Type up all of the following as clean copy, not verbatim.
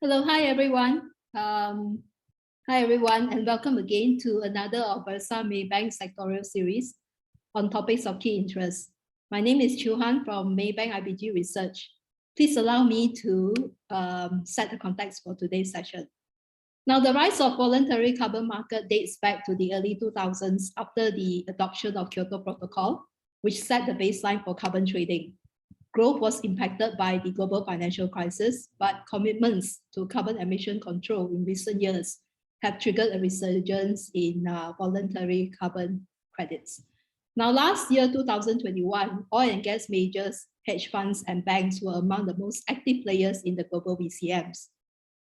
Hello, hi everyone. And welcome again to another of Bursa Maybank sectorial series on topics of key interest. My name is Chu Han from Maybank IBG Research. Please allow me to set the context for today's session. Now, the rise of voluntary carbon market dates back to the early 2000s after the adoption of Kyoto Protocol, which set the baseline for carbon trading. Growth was impacted by the global financial crisis, but commitments to carbon emission control in recent years have triggered a resurgence in voluntary carbon credits. Now, last year, 2021, oil and gas majors, hedge funds, and banks were among the most active players in the global VCMs.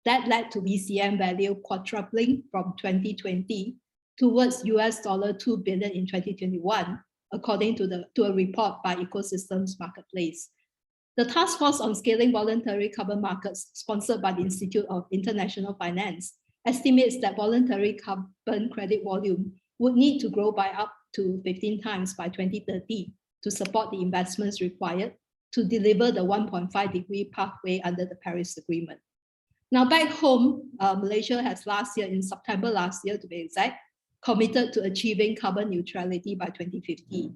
That led to VCM value quadrupling from 2020 towards $2 billion in 2021, according to a report by Ecosystems Marketplace. The Task Force on Scaling Voluntary Carbon Markets, sponsored by the Institute of International Finance, estimates that voluntary carbon credit volume would need to grow by up to 15 times by 2030 to support the investments required to deliver the 1.5-degree pathway under the Paris Agreement. Now, back home, Malaysia has in September last year to be exact, committed to achieving carbon neutrality by 2050.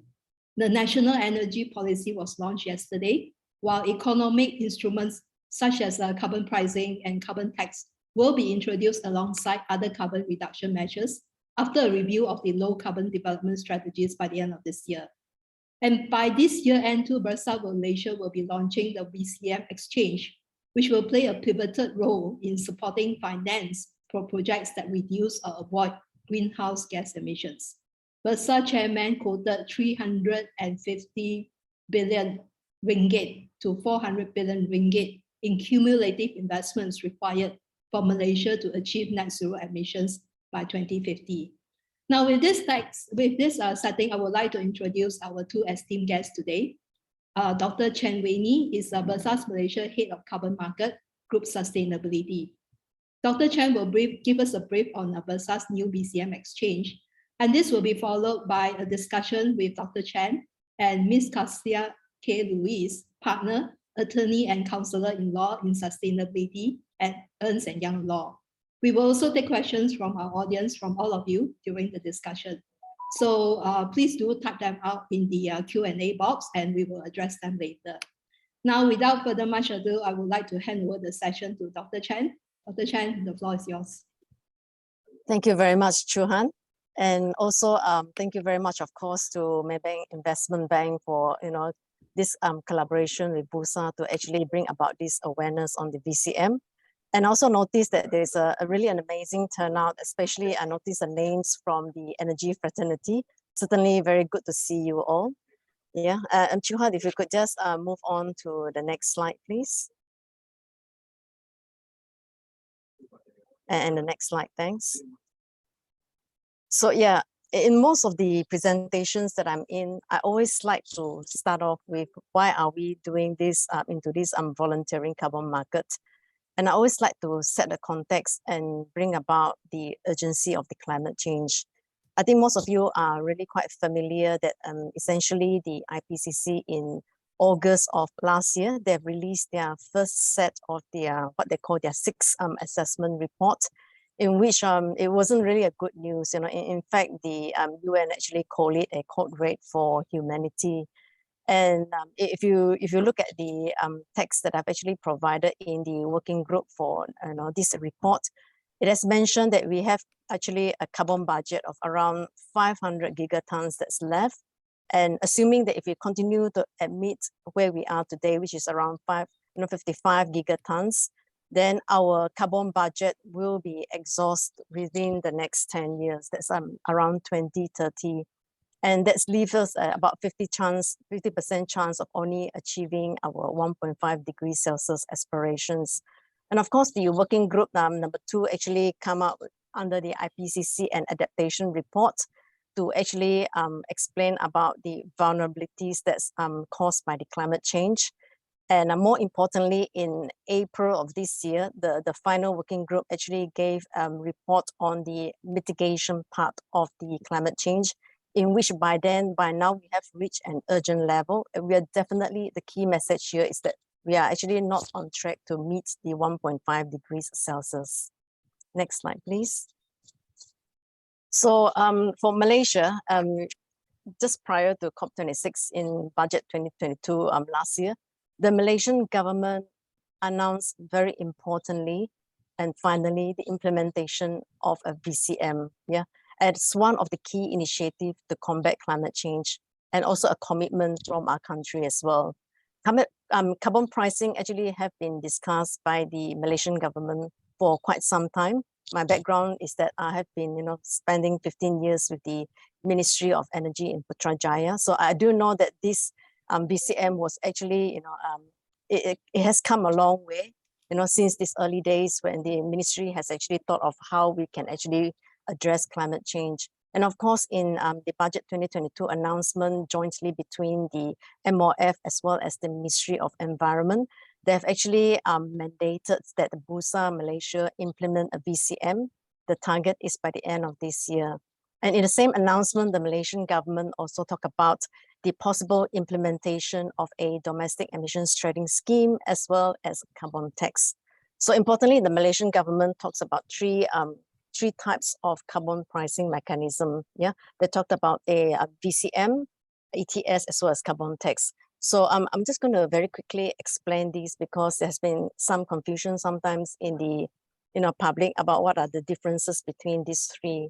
The National Energy Policy was launched yesterday, while economic instruments such as carbon pricing and carbon tax will be introduced alongside other carbon reduction measures after a review of the low carbon development strategies by the end of this year. And by this year end, Bursa Malaysia will be launching the VCM exchange, which will play a pivotal role in supporting finance for projects that reduce or avoid greenhouse gas emissions. Bursa chairman quoted 350 billion ringgit to 400 billion ringgit in cumulative investments required for Malaysia to achieve net zero emissions by 2050. Now, with this setting, I would like to introduce our two esteemed guests today. Dr. Chen Weini is Bursa Malaysia Head of Carbon Market Group Sustainability. Dr. Chen will give us a brief on Bursa's new VCM exchange, and this will be followed by a discussion with Dr. Chen and Ms. Cassia K. Louise, partner, attorney, and counselor-in-law in sustainability at Ernst & Young Law. We will also take questions from our audience, from all of you during the discussion. So please do type them out in the Q&A box and we will address them later. Now, without further much ado, I would like to hand over the session to Dr. Chen. Dr. Chen, the floor is yours. Thank you very much, Chu Han. And also, thank you very much, of course, to Maybank Investment Bank for this collaboration with Bursa to actually bring about this awareness on the VCM. And also notice that there's really an amazing turnout, especially I noticed the names from the energy fraternity. Certainly very good to see you all. Yeah, and Chu Han, if you could just move on to the next slide, please. And the next slide, thanks. So yeah, in most of the presentations that I'm in, I always like to start off with why are we doing this into this voluntary carbon market. And I always like to set the context and bring about the urgency of the climate change. I think most of you are really quite familiar that essentially the IPCC in August of last year, they've released their first set of their, what they call their sixth assessment report, in which it wasn't really a good news. In fact, the UN actually called it a code red for humanity. And if you look at the text that I've actually provided in the working group for this report, it has mentioned that we have actually a carbon budget of around 500 gigatons that's left. And assuming that if we continue to emit where we are today, which is around 55 gigatons, then our carbon budget will be exhausted within the next 10 years. That's around 2030. And that leaves us about 50% chance of only achieving our 1.5 degrees Celsius aspirations. And of course, the working group number 2 actually come out under the IPCC and adaptation report to actually explain about the vulnerabilities that's caused by the climate change. And more importantly, in April of this year, the final working group actually gave a report on the mitigation part of the climate change, in which by now we have reached an urgent level. And we are definitely, the key message here is that we are actually not on track to meet the 1.5 degrees Celsius. Next slide, please. So for Malaysia, just prior to COP26 in budget 2022 last year, the Malaysian government announced very importantly and finally the implementation of a VCM. Yeah, it's one of the key initiatives to combat climate change and also a commitment from our country as well. Carbon pricing actually have been discussed by the Malaysian government for quite some time. My background is that I have been, spending 15 years with the Ministry of Energy in Putrajaya. So I do know that this VCM was actually, it has come a long way, since these early days when the ministry has actually thought of how we can actually address climate change. And of course, in the budget 2022 announcement jointly between the MOF as well as the Ministry of Environment, they've actually mandated that the Bursa Malaysia implement a VCM. The target is by the end of this year. And in the same announcement, the Malaysian government also talked about the possible implementation of a domestic emissions trading scheme as well as carbon tax. So importantly, the Malaysian government talks about three types of carbon pricing mechanism. Yeah, they talked about a VCM, ETS, as well as carbon tax. So I'm just going to very quickly explain these because there's been some confusion sometimes in the public about what are the differences between these three.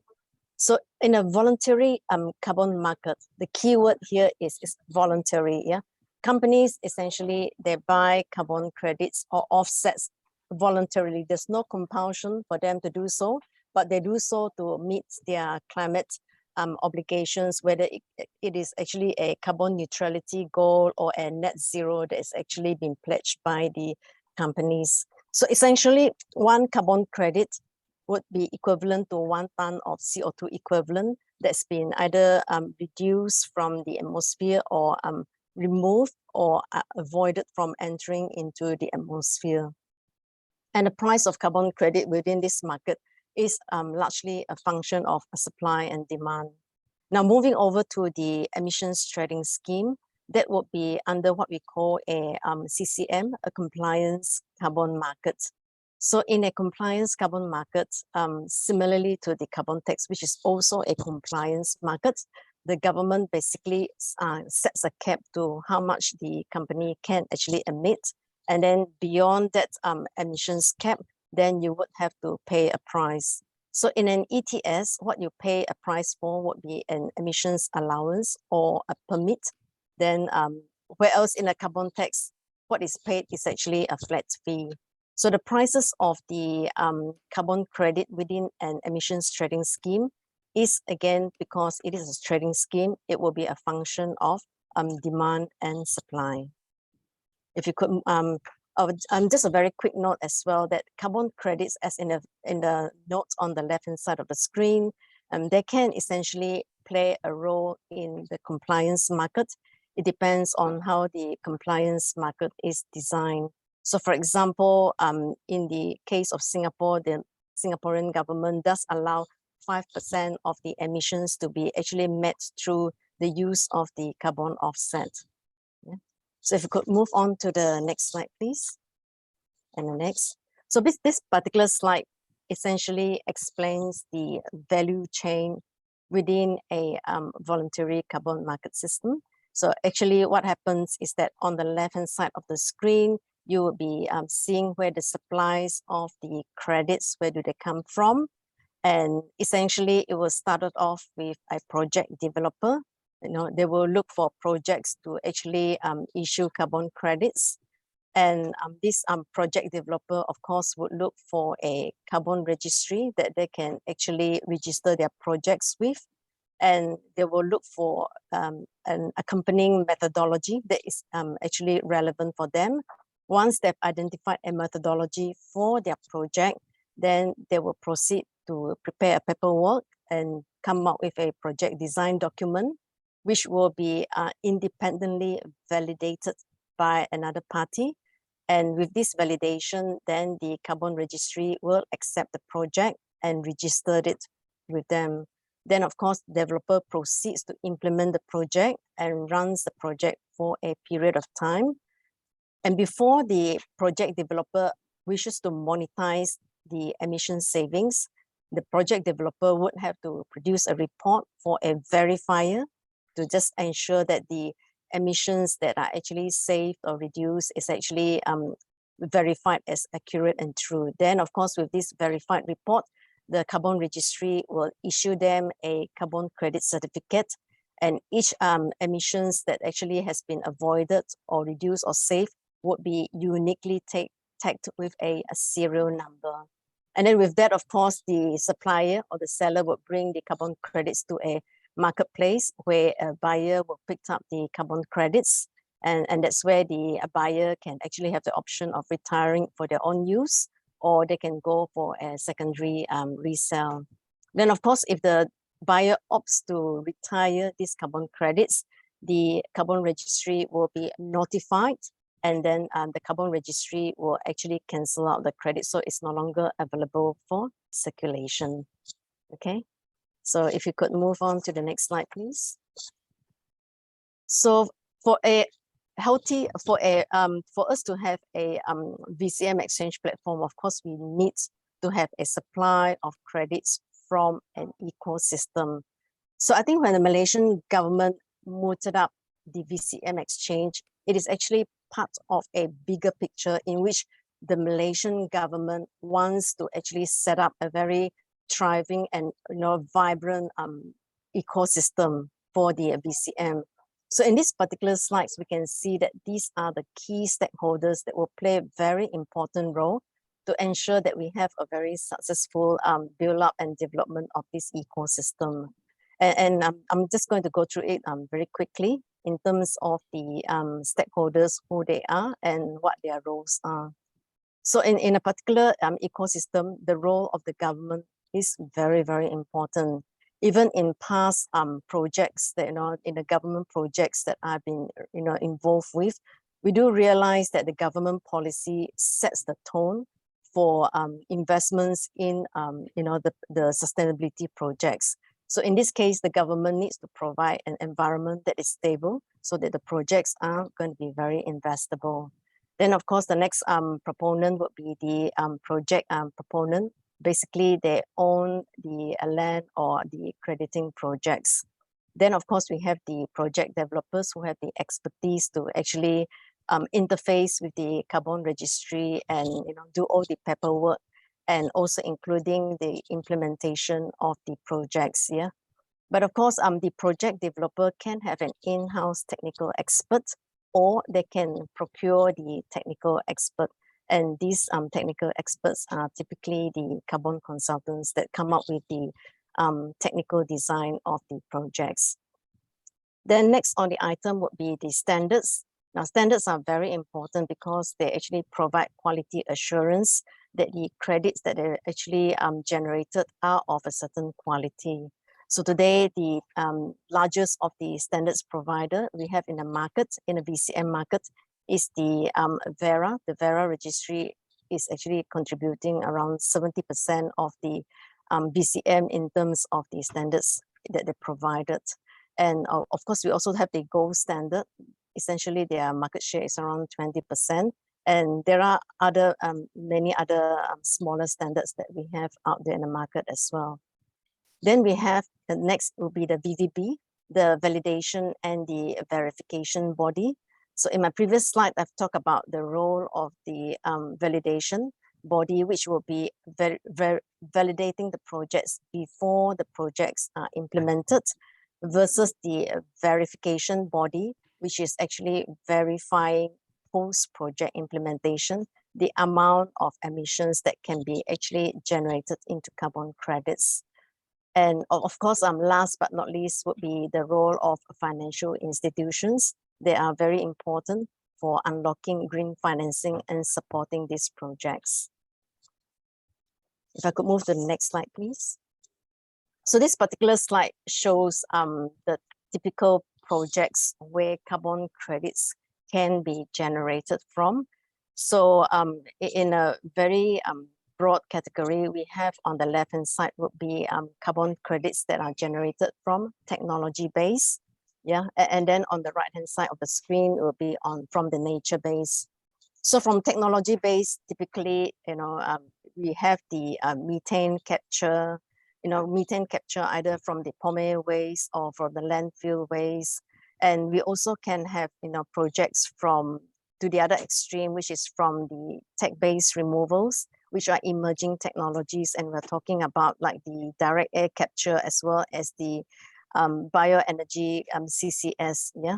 So in a voluntary carbon market, the key word here is voluntary. Yeah, companies essentially they buy carbon credits or offsets voluntarily. There's no compulsion for them to do so, but they do so to meet their climate obligations, whether it is actually a carbon neutrality goal or a net zero that is actually been pledged by the companies. So essentially, one carbon credit would be equivalent to 1 ton of CO2 equivalent that's been either reduced from the atmosphere or removed or avoided from entering into the atmosphere. And the price of carbon credit within this market is largely a function of supply and demand. Now, moving over to the emissions trading scheme, that would be under what we call a CCM, a compliance carbon market. So in a compliance carbon market, similarly to the carbon tax, which is also a compliance market, the government basically sets a cap to how much the company can actually emit. And then beyond that emissions cap, then you would have to pay a price. So in an ETS, what you pay a price for would be an emissions allowance or a permit. Then whereas in a carbon tax, what is paid is actually a flat fee. So the prices of the carbon credit within an emissions trading scheme is, again, because it is a trading scheme, it will be a function of demand and supply. If you could, just a very quick note as well that carbon credits, as in the note on the left-hand side of the screen, they can essentially play a role in the compliance market. It depends on how the compliance market is designed. So for example, in the case of Singapore, the Singaporean government does allow 5% of the emissions to be actually met through the use of the carbon offset. Yeah. So if you could move on to the next slide, please. And the next. So this particular slide essentially explains the value chain within a voluntary carbon market system. So actually what happens is that on the left-hand side of the screen, you will be seeing where the supplies of the credits, where do they come from? And essentially it was started off with a project developer. They will look for projects to actually issue carbon credits. And this project developer, of course, would look for a carbon registry that they can actually register their projects with. And they will look for an accompanying methodology that is actually relevant for them. Once they've identified a methodology for their project, then they will proceed to prepare a paperwork and come up with a project design document, which will be independently validated by another party. And with this validation, then the carbon registry will accept the project and register it with them. Then, of course, the developer proceeds to implement the project and runs the project for a period of time. And before the project developer wishes to monetize the emission savings, the project developer would have to produce a report for a verifier to just ensure that the emissions that are actually saved or reduced is actually verified as accurate and true. Then, of course, with this verified report, the carbon registry will issue them a carbon credit certificate, and each emissions that actually has been avoided or reduced or saved would be uniquely tagged with a serial number. And then with that, of course, the supplier or the seller would bring the carbon credits to a marketplace where a buyer will pick up the carbon credits. And that's where the buyer can actually have the option of retiring for their own use, or they can go for a secondary resale. Then, of course, if the buyer opts to retire these carbon credits, the carbon registry will be notified, and then the carbon registry will actually cancel out the credit, so it's no longer available for circulation. Okay, so if you could move on to the next slide, please. So for a healthy, for us to have a VCM exchange platform, of course, we need to have a supply of credits from an ecosystem. So I think when the Malaysian government mooted up the VCM exchange, it is actually part of a bigger picture in which the Malaysian government wants to actually set up a very thriving and vibrant ecosystem for the VCM. So in these particular slides, we can see that these are the key stakeholders that will play a very important role to ensure that we have a very successful build-up and development of this ecosystem. And I'm just going to go through it very quickly in terms of the stakeholders, who they are and what their roles are. So in a particular ecosystem, the role of the government is very, very important. Even in past projects that, in the government projects that I've been, involved with, we do realize that the government policy sets the tone for investments in, the sustainability projects. So in this case, the government needs to provide an environment that is stable so that the projects are going to be very investable. Then, of course, the next proponent would be the project proponent. Basically, they own the land or the crediting projects. Then, of course, we have the project developers who have the expertise to actually interface with the carbon registry and do all the paperwork, and also including the implementation of the projects. Yeah, but of course, the project developer can have an in-house technical expert, or they can procure the technical expert. And these technical experts are typically the carbon consultants that come up with the technical design of the projects. Then next on the item would be the standards. Now, standards are very important because they actually provide quality assurance that the credits that are actually generated are of a certain quality. So today, the largest of the standards provider we have in the market, in the VCM market, is the Verra. The Verra registry is actually contributing around 70% of the VCM in terms of the standards that they provided. And of course, we also have the gold standard. Essentially, their market share is around 20%. And there are other many other smaller standards that we have out there in the market as well. Then we have, the next will be the VVB, the validation and the verification body. So in my previous slide, I've talked about the role of the validation body, which will be validating the projects before the projects are implemented, versus the verification body, which is actually verifying post-project implementation, the amount of emissions that can be actually generated into carbon credits. And of course, last but not least would be the role of financial institutions. They are very important for unlocking green financing and supporting these projects. If I could move to the next slide, please. So this particular slide shows the typical projects where carbon credits can be generated from. So in a very broad category, we have on the left-hand side would be carbon credits that are generated from technology base. Yeah, and then on the right-hand side of the screen will be from the nature base. So from technology base, typically, we have the methane capture, methane capture either from the Pomei waste or from the landfill waste. And we also can have, projects from to the other extreme, which is from the tech-based removals, which are emerging technologies. And we're talking about like the direct air capture as well as the bioenergy CCS, yeah.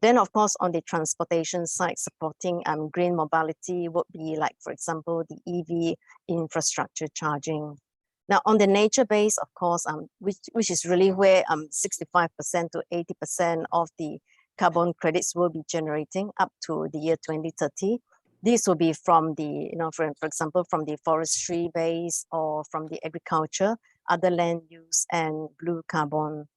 Then, of course, on the transportation side, supporting green mobility would be like, for example, the EV infrastructure charging. Now, on the nature base, of course, which is really where 65% to 80% of the carbon credits will be generating up to the year 2030. These will be from the, for example, from the forestry base or from the agriculture, other land use, and blue carbon.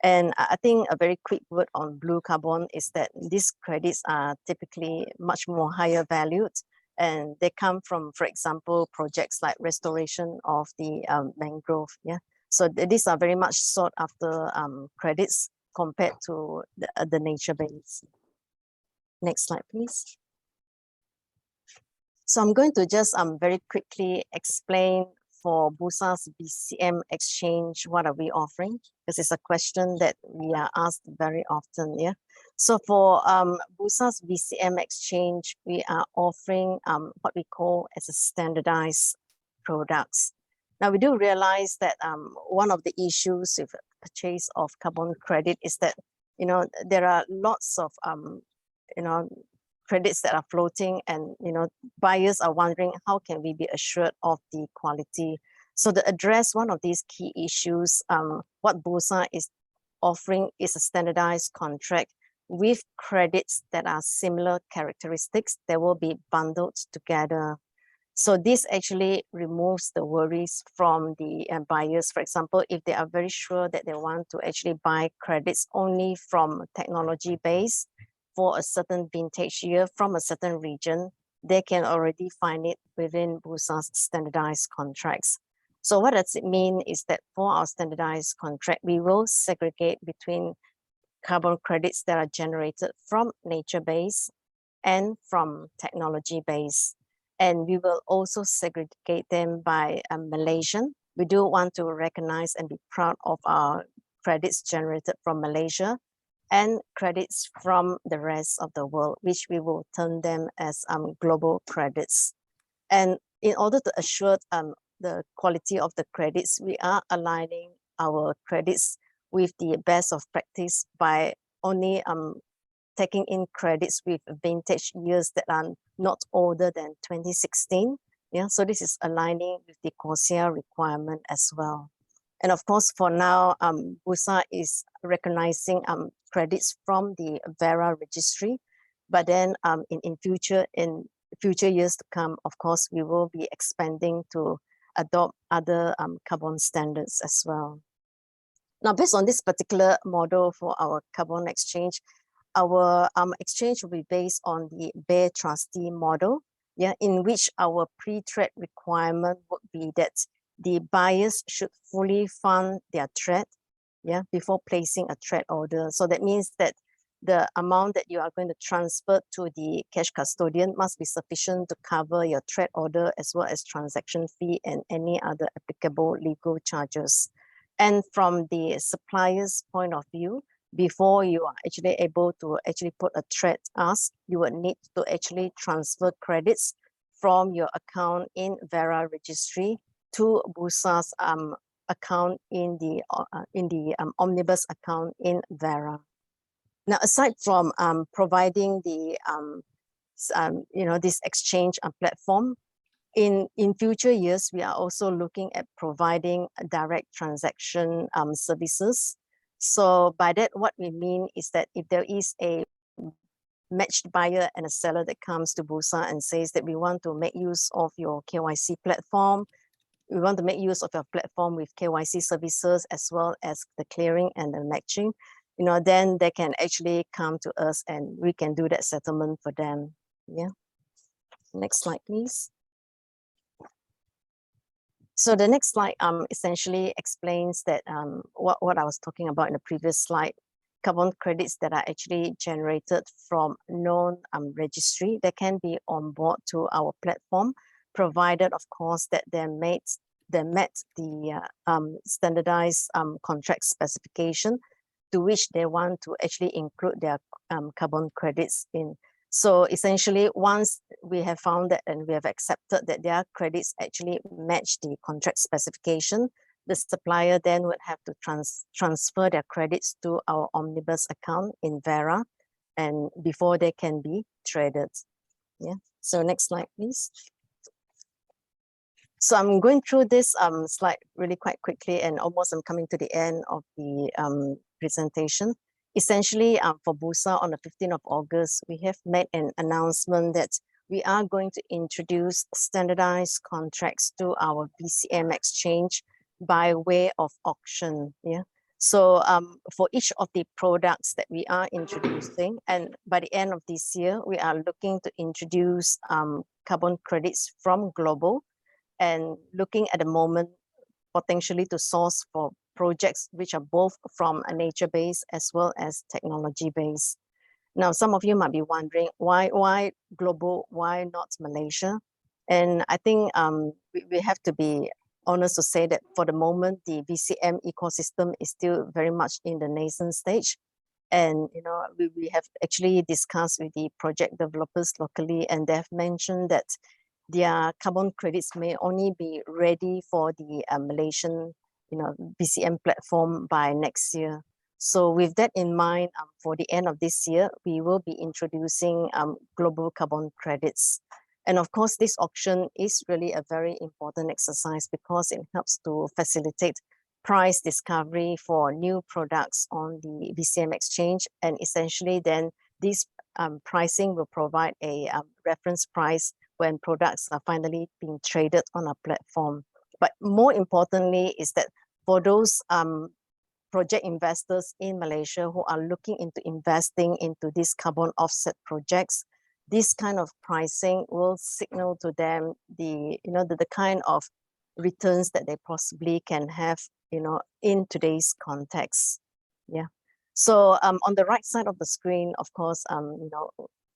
And I think a very quick word on blue carbon is that these credits are typically much more higher valued, and they come from, for example, projects like restoration of the mangrove. Yeah, so these are very much sought after credits compared to the nature base. Next slide, please. So I'm going to just very quickly explain for Bursa's VCM exchange, what are we offering? Because it's a question that we are asked very often, yeah? So for Bursa's VCM exchange, we are offering what we call as a standardized products. Now we do realize that one of the issues with purchase of carbon credit is that, there are lots of, credits that are floating, and buyers are wondering how can we be assured of the quality. So to address one of these key issues, what Bursa is offering is a standardized contract with credits that are similar characteristics that will be bundled together. So this actually removes the worries from the buyers. For example, if they are very sure that they want to actually buy credits only from technology base, for a certain vintage year from a certain region, they can already find it within Bursa's standardized contracts. So what does it mean is that for our standardized contract, we will segregate between carbon credits that are generated from nature base and from technology base. And we will also segregate them by Malaysian. We do want to recognize and be proud of our credits generated from Malaysia, and credits from the rest of the world, which we will term them as global credits. And in order to assure the quality of the credits, we are aligning our credits with the best of practice by only taking in credits with vintage years that are not older than 2016. Yeah, so this is aligning with the CORSIA requirement as well. And of course, for now, Bursa is recognizing credits from the Verra registry, but then in future years to come, of course, we will be expanding to adopt other carbon standards as well. Now, based on this particular model for our carbon exchange, our exchange will be based on the Bear Trustee model, yeah, in which our pre-trade requirement would be that the buyers should fully fund their trade, yeah, before placing a trade order. So that means that the amount that you are going to transfer to the cash custodian must be sufficient to cover your trade order as well as transaction fee and any other applicable legal charges. And from the supplier's point of view, before you are actually able to actually put a trade ask, you would need to actually transfer credits from your account in Verra registry to Bursa's account in the omnibus account in Verra. Now, aside from providing the this exchange platform, in future years, we are also looking at providing direct transaction services. So by that, what we mean is that if there is a matched buyer and a seller that comes to Bursa and says that we want to make use of your KYC platform, we want to make use of your platform with KYC services as well as the clearing and the matching, then they can actually come to us and we can do that settlement for them. Yeah. Next slide, please. So the next slide essentially explains that what I was talking about in the previous slide. carbon credits that are actually generated from known registry that can be on board to our platform, provided, of course, that they met the standardized contract specification to which they want to actually include their carbon credits in. So essentially, once we have found that and we have accepted that their credits actually match the contract specification, the supplier then would have to transfer their credits to our omnibus account in Vera, and before they can be traded. Yeah. So next slide, please. So I'm going through this slide really quite quickly, and almost I'm coming to the end of the presentation. Essentially, for Bursa on the 15th of August, we have made an announcement that we are going to introduce standardized contracts to our VCM exchange by way of auction. Yeah. So for each of the products that we are introducing, and by the end of this year, we are looking to introduce carbon credits from global, and looking at the moment potentially to source for projects which are both from a nature-based as well as technology-based. Now, some of you might be wondering why global, why not Malaysia? And I think we have to be honest to say that for the moment, the VCM ecosystem is still very much in the nascent stage. And we have actually discussed with the project developers locally, and they have mentioned that their carbon credits may only be ready for the Malaysian VCM platform by next year. So with that in mind, for the end of this year, we will be introducing global carbon credits. And of course, this auction is really a very important exercise because it helps to facilitate price discovery for new products on the VCM exchange. And essentially then this pricing will provide a reference price when products are finally being traded on our platform. But more importantly is that for those project investors in Malaysia who are looking into investing into these carbon offset projects, this kind of pricing will signal to them the kind of returns that they possibly can have in today's context. Yeah. So on the right side of the screen, of course,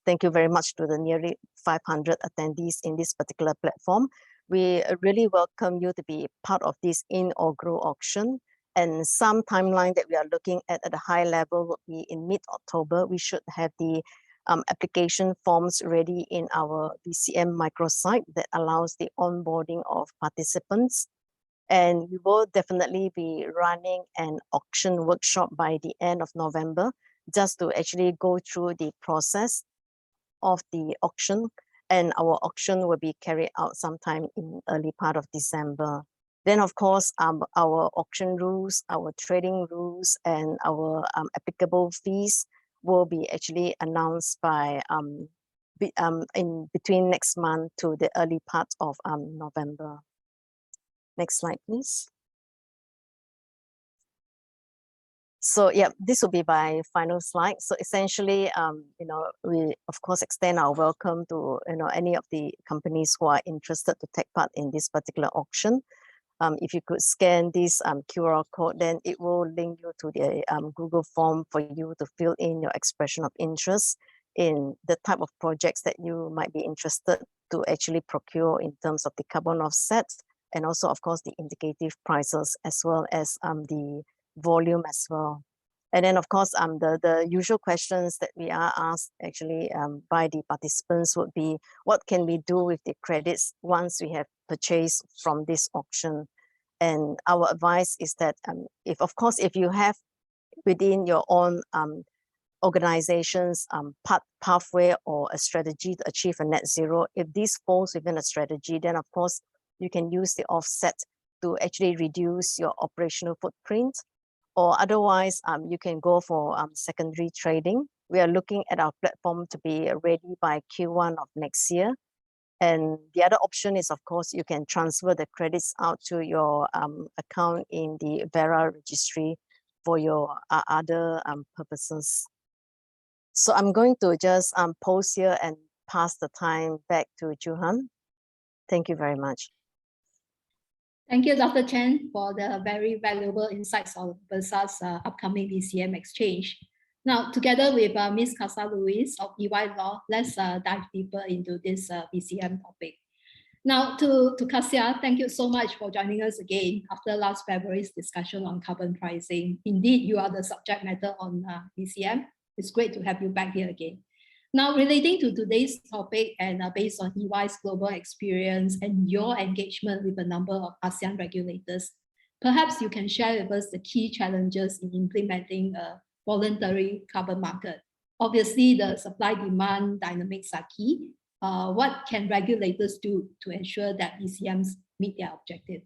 thank you very much to the nearly 500 attendees in this particular platform. We really welcome you to be part of this inaugural auction. And some timeline that we are looking at a high level will be in mid-October. We should have the application forms ready in our VCM microsite that allows the onboarding of participants. And we will definitely be running an auction workshop by the end of November, just to actually go through the process of the auction. And our auction will be carried out sometime in early part of December. Then, of course, our auction rules, our trading rules, and our applicable fees will be actually announced by in between next month to the early part of November. Next slide, please. So yeah, this will be my final slide. So essentially, we of course extend our welcome to any of the companies who are interested to take part in this particular auction. If you could scan this QR code, then it will link you to the Google form for you to fill in your expression of interest in the type of projects that you might be interested to actually procure in terms of the carbon offset, and also, of course, the indicative prices as well as the volume as well. And then, of course, the usual questions that we are asked actually by the participants would be, what can we do with the credits once we have purchased from this auction? And our advice is that if you have within your own organization's pathway or a strategy to achieve a net zero, if this falls within a strategy, then of course you can use the offset to actually reduce your operational footprint. Or otherwise, you can go for secondary trading. We are looking at our platform to be ready by Q1 of next year. And the other option is, of course, you can transfer the credits out to your account in the Vera registry for your other purposes. So I'm going to just pause here and pass the time back to Juhan. Thank you very much. Thank you, Dr. Chen, for the very valuable insights on Bursa's upcoming VCM exchange. Now, together with Ms. Casa Luis of EY Law, let's dive deeper into this VCM topic. Now, to Cassia, thank you so much for joining us again after last February's discussion on carbon pricing. Indeed, you are the subject matter on VCM. It's great to have you back here again. Now, relating to today's topic and based on EY's global experience and your engagement with a number of ASEAN regulators, perhaps you can share with us the key challenges in implementing a voluntary carbon market. Obviously, the supply-demand dynamics are key. What can regulators do to ensure that VCMs meet their objectives?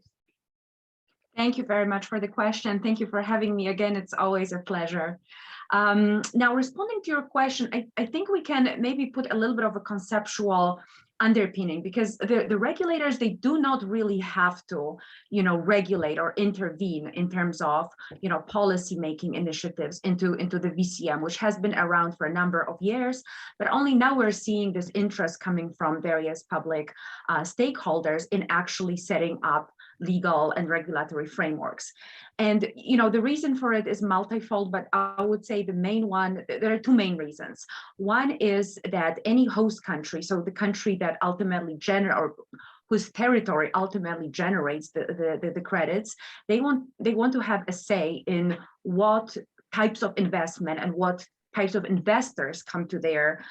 Thank you very much for the question. Thank you for having me again. It's always a pleasure. Now, responding to your question, I think we can maybe put a little bit of a conceptual underpinning, because the regulators, they do not really have to, regulate or intervene in terms of, policy making initiatives into the VCM, which has been around for a number of years, but only now we're seeing this interest coming from various public stakeholders in actually setting up legal and regulatory frameworks. And the reason for it is multifold, but I would say the main one, there are two main reasons. One is that any host country, so the country that ultimately or whose territory ultimately generates the credits, they want to have a say in what types of investment and what types of investors come to their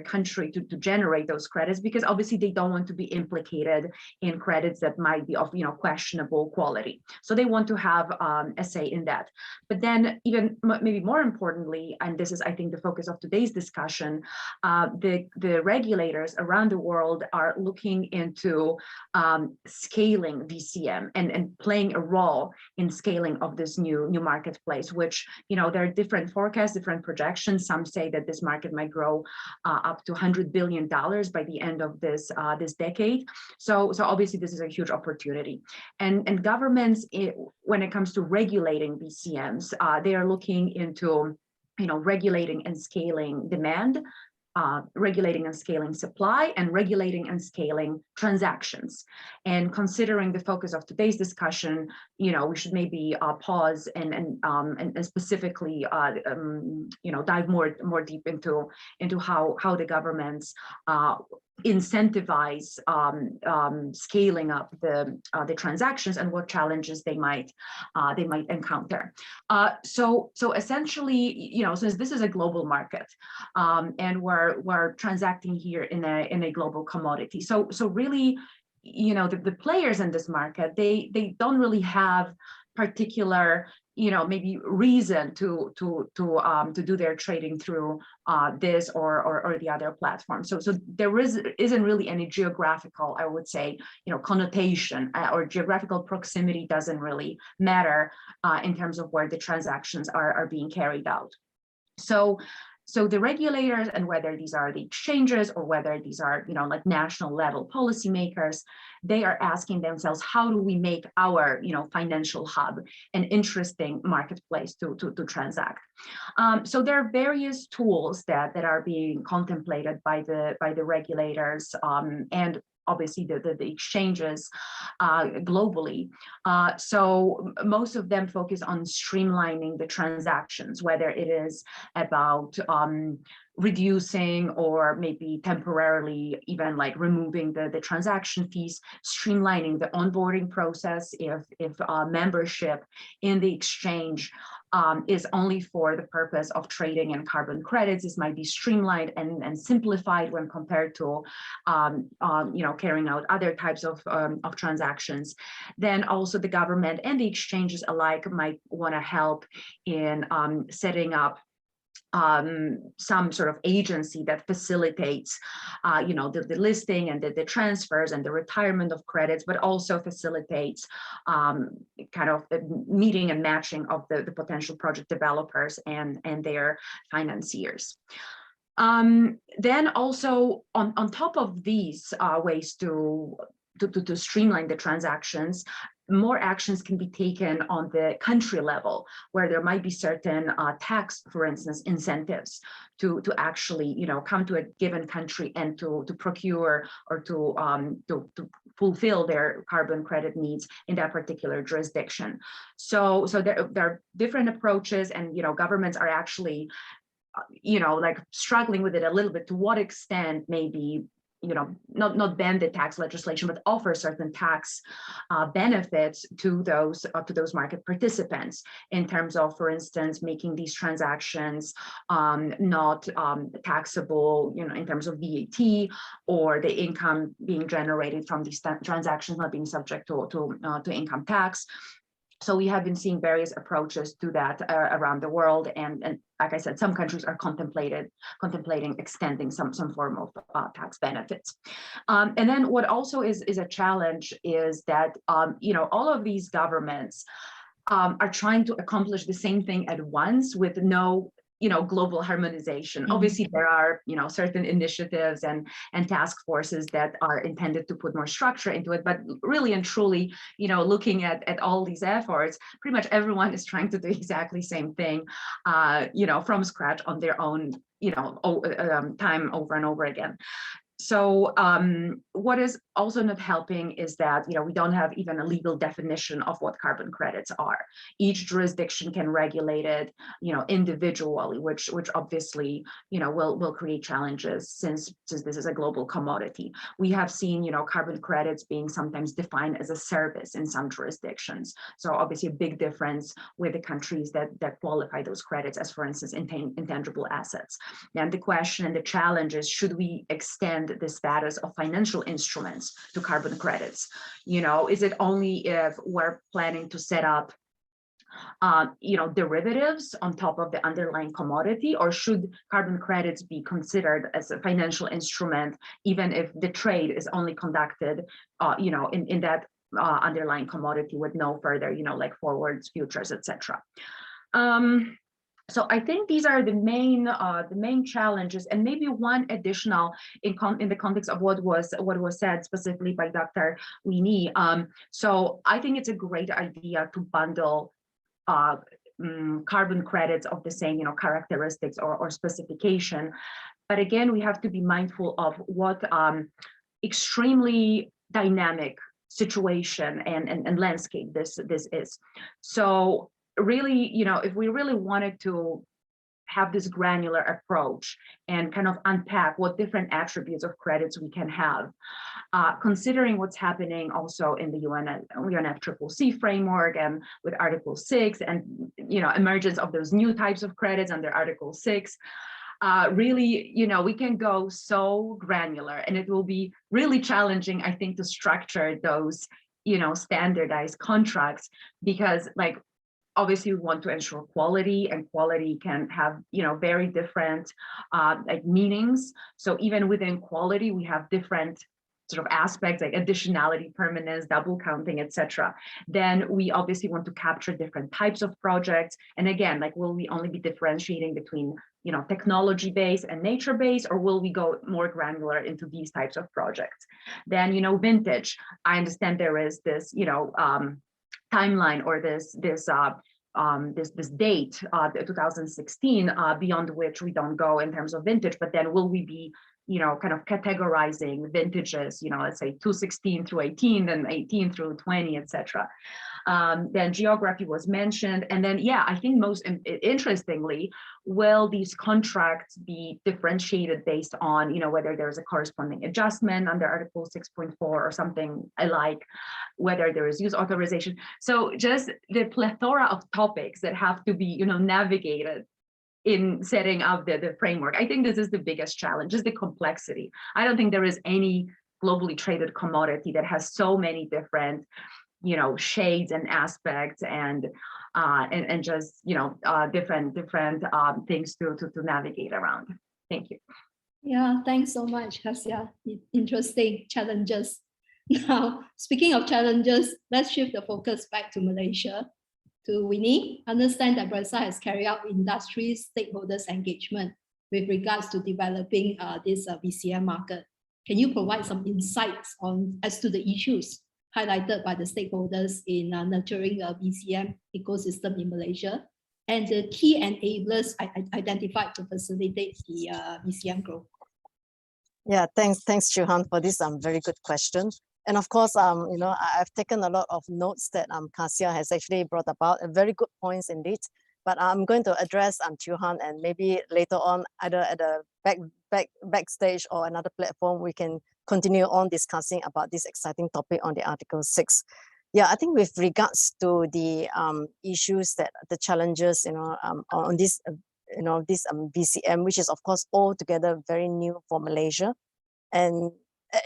country to generate those credits, because obviously they don't want to be implicated in credits that might be of questionable quality. So they want to have a say in that. But then even maybe more importantly, and this is I think the focus of today's discussion, the regulators around the world are looking into scaling VCM and playing a role in scaling of this new marketplace, which there are different forecasts, different projections. Some say that this market might grow up to $100 billion by the end of this decade. So obviously this is a huge opportunity. And governments, when it comes to regulating VCMs, they are looking into regulating and scaling demand, regulating and scaling supply, and regulating and scaling transactions. And considering the focus of today's discussion, we should maybe pause and specifically dive more deep into how the governments incentivize scaling up the transactions and what challenges they might encounter. So essentially, since this is a global market, and we're transacting here in a global commodity, so really, the players in this market, they don't really have particular maybe reason to do their trading through this or the other platform. So there isn't really any geographical, I would say, connotation, or geographical proximity doesn't really matter in terms of where the transactions are being carried out. So the regulators, and whether these are the exchanges or whether these are, like national level policymakers, they are asking themselves, how do we make our, financial hub an interesting marketplace to transact? So there are various tools that are being contemplated by the regulators, and obviously the exchanges globally. So most of them focus on streamlining the transactions, whether it is about reducing or maybe temporarily even like removing the transaction fees, streamlining the onboarding process if membership in the exchange is only for the purpose of trading in carbon credits. This might be streamlined and simplified when compared to carrying out other types of transactions. Then also the government and the exchanges alike might want to help in setting up some sort of agency that facilitates, the listing and the transfers and the retirement of credits, but also facilitates kind of the meeting and matching of the potential project developers and their financiers. Then also on top of these ways to streamline the transactions, more actions can be taken on the country level, where there might be certain tax, for instance, incentives to actually, come to a given country and to procure or to fulfill their carbon credit needs in that particular jurisdiction. So there are different approaches, and governments are actually, like struggling with it a little bit. To what extent maybe not ban the tax legislation, but offer certain tax benefits to those market participants in terms of, for instance, making these transactions not taxable, in terms of VAT, or the income being generated from these transactions not being subject to income tax. So we have been seeing various approaches to that around the world, and like I said, some countries are contemplating extending some form of tax benefits. And then what also is a challenge is that all of these governments are trying to accomplish the same thing at once with no global harmonization. Obviously, there are certain initiatives and task forces that are intended to put more structure into it, but really and truly, looking at all these efforts, pretty much everyone is trying to do exactly the same thing, from scratch on their own, time over and over again. So what is also not helping is that we don't have even a legal definition of what carbon credits are. Each jurisdiction can regulate it individually, which obviously will create challenges since this is a global commodity. We have seen carbon credits being sometimes defined as a service in some jurisdictions. So obviously a big difference with the countries that qualify those credits as, for instance, intangible assets. And the question and the challenge is, should we extend the status of financial instruments to carbon credits? Is it only if we're planning to set up derivatives on top of the underlying commodity, or should carbon credits be considered as a financial instrument, even if the trade is only conducted in that underlying commodity with no further like forwards, futures, etc. So I think these are the main challenges, and maybe one additional in the context of what was said specifically by Dr. Weenie. So I think it's a great idea to bundle carbon credits of the same characteristics or specification, but again, we have to be mindful of what extremely dynamic situation and landscape this is. So really, if we really wanted to have this granular approach and kind of unpack what different attributes of credits we can have, considering what's happening also in the UNFCCC framework and with Article 6 and emergence of those new types of credits under Article 6, really, we can go so granular, and it will be really challenging, I think, to structure those, standardized contracts, because obviously we want to ensure quality, and quality can have very different meanings. So even within quality, we have different sort of aspects like additionality, permanence, double counting, etc. Then we obviously want to capture different types of projects, and again, will we only be differentiating between technology-based and nature-based, or will we go more granular into these types of projects? Then vintage, I understand there is this timeline or this date, 2016, beyond which we don't go in terms of vintage, but then will we be kind of categorizing vintages, let's say 2016 through 18, then 18 through 20, etc. Then geography was mentioned, and then I think most interestingly, will these contracts be differentiated based on whether there's a corresponding adjustment under Article 6.4 or something alike, whether there is use authorization. So just the plethora of topics that have to be navigated in setting up the framework. I think this is the biggest challenge, is the complexity. I don't think there is any globally traded commodity that has so many different shades and aspects and just different things to navigate around. Thank you. Yeah, thanks so much, Kasia. Interesting challenges. Now, speaking of challenges, let's shift the focus back to Malaysia. To Winnie, understand that Bursa has carried out industry stakeholders engagement with regards to developing this VCM market. Can you provide some insights as to the issues highlighted by the stakeholders in nurturing a VCM ecosystem in Malaysia, and the key enablers identified to facilitate the VCM growth? Yeah, thanks, Chuhan, for this very good question. And of course, I've taken a lot of notes that Kasia has actually brought about, very good points indeed. But I'm going to address Chuhan, and maybe later on, either at the backstage or another platform, we can continue on discussing about this exciting topic on the Article 6. Yeah, I think with regards to the issues that the challenges, on this, this VCM, which is of course altogether very new for Malaysia. And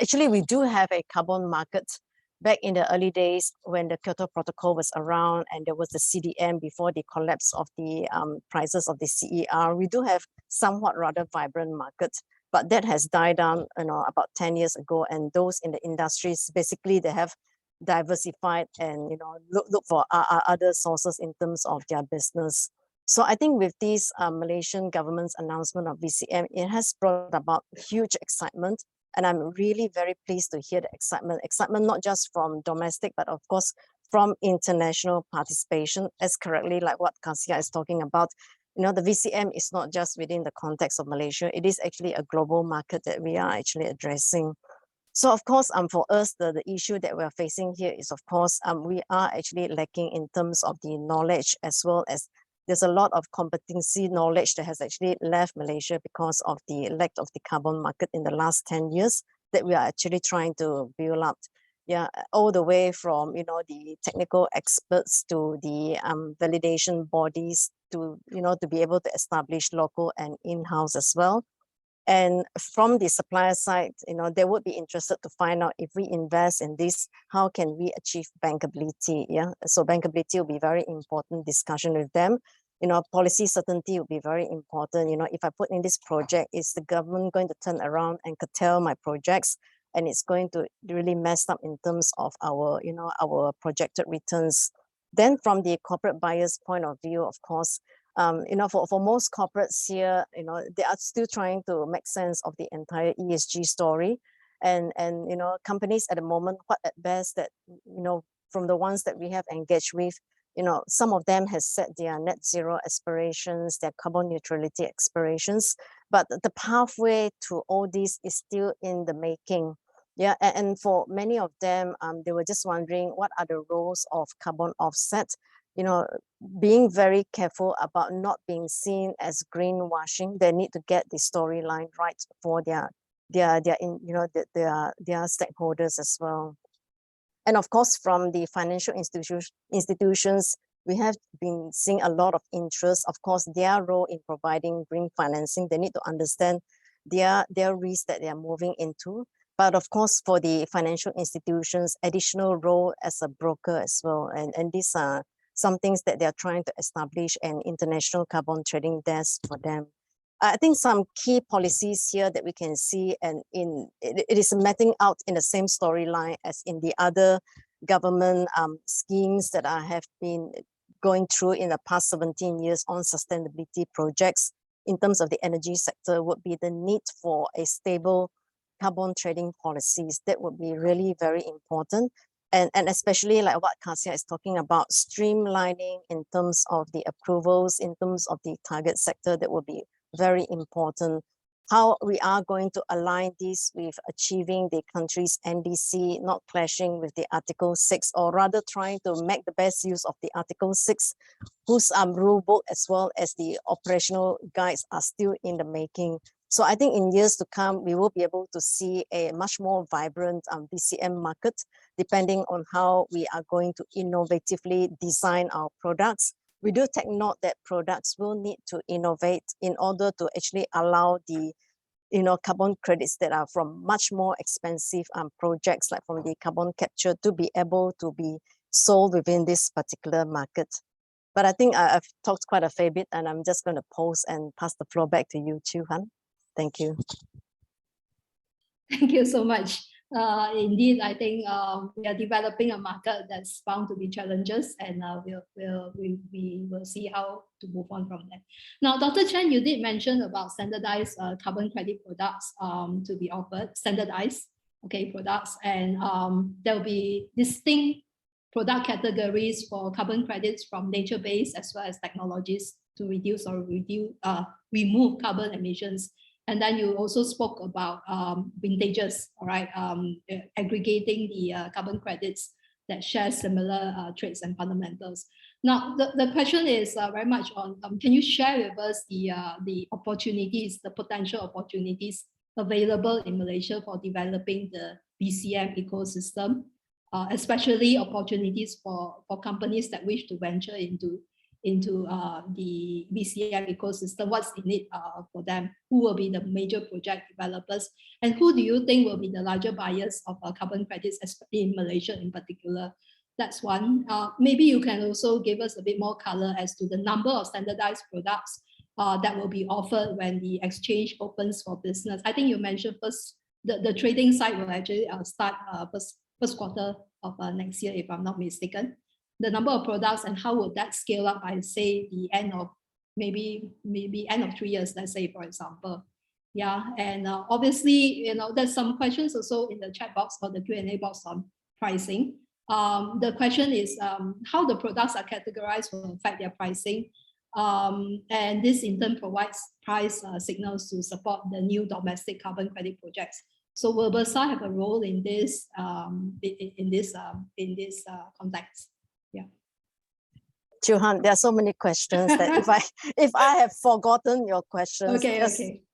actually, we do have a carbon market back in the early days when the Kyoto Protocol was around and there was the CDM before the collapse of the prices of the CER. We do have somewhat rather vibrant markets, but that has died down, about 10 years ago. And those in the industries, basically, they have diversified and look for other sources in terms of their business. So I think with this Malaysian government's announcement of VCM, it has brought about huge excitement. And I'm really very pleased to hear the excitement not just from domestic, but of course from international participation, as correctly like what Kasia is talking about. The VCM is not just within the context of Malaysia, it is actually a global market that we are actually addressing. So of course, for us, the issue that we're facing here is, of course, we are actually lacking in terms of the knowledge, as well as there's a lot of competency knowledge that has actually left Malaysia because of the lack of the carbon market in the last 10 years that we are actually trying to build up. Yeah, all the way from, the technical experts to the validation bodies to, to be able to establish local and in-house as well. And from the supplier side, they would be interested to find out if we invest in this, how can we achieve bankability? Yeah, so bankability will be very important discussion with them. Policy certainty will be very important. If I put in this project, is the government going to turn around and curtail my projects? And it's going to really mess up in terms of our, our projected returns. Then from the corporate buyer's point of view, of course, for most corporates here, they are still trying to make sense of the entire ESG story. And companies at the moment, what at best that, from the ones that we have engaged with, some of them has set their net zero aspirations, their carbon neutrality aspirations, but the pathway to all this is still in the making. Yeah, and for many of them, they were just wondering what are the roles of carbon offset. Being very careful about not being seen as greenwashing. They need to get the storyline right for their stakeholders as well. And of course, from the financial institutions, we have been seeing a lot of interest. Of course, their role in providing green financing, they need to understand their risk that they are moving into. But of course, for the financial institutions, additional role as a broker as well. And these are some things that they are trying to establish an international carbon trading desk for them. I think some key policies here that we can see, and it is mapping out in the same storyline as in the other government schemes that I have been going through in the past 17 years on sustainability projects in terms of the energy sector, would be the need for a stable carbon trading policies. That would be really very important. And especially like what Kasia is talking about, streamlining in terms of the approvals, in terms of the target sector, that will be very important. How we are going to align this with achieving the country's NDC, not clashing with the Article 6, or rather trying to make the best use of the Article 6, whose rule book as well as the operational guides are still in the making. So I think in years to come, we will be able to see a much more vibrant VCM market, depending on how we are going to innovatively design our products. We do take note that products will need to innovate in order to actually allow the carbon credits that are from much more expensive projects, like from the carbon capture, to be able to be sold within this particular market. But I think I've talked quite a fair bit, and I'm just going to pause and pass the floor back to you, Chu-Han. Thank you. Thank you so much. Indeed, I think we are developing a market that's bound to be challenges, and we will see how to move on from that. Now, Dr. Chen, you did mention about standardized carbon credit products to be offered, standardized. okay, products, and there will be distinct product categories for carbon credits from nature-based as well as technologies to reduce or remove carbon emissions. And then you also spoke about vintages, all right, aggregating the carbon credits that share similar traits and fundamentals. Now, the question is very much on, can you share with us the opportunities, the potential opportunities available in Malaysia for developing the VCM ecosystem, especially opportunities for companies that wish to venture into the VCM ecosystem? What's in it for them? Who will be the major project developers? And who do you think will be the larger buyers of carbon credits, in Malaysia in particular? That's one. Maybe you can also give us a bit more color as to the number of standardized products that will be offered when the exchange opens for business. I think you mentioned first, the trading side will actually start first quarter of next year, if I'm not mistaken. The number of products and how would that scale up by, say, the end of maybe end of 3 years, let's say, for example. Yeah, and obviously, there's some questions also in the chat box or the Q&A box on pricing. The question is how the products are categorized will affect their pricing. And this in turn provides price signals to support the new domestic carbon credit projects. So will Bursa have a role in this context? Yeah. Chuhan, there are so many questions that if I have forgotten your questions,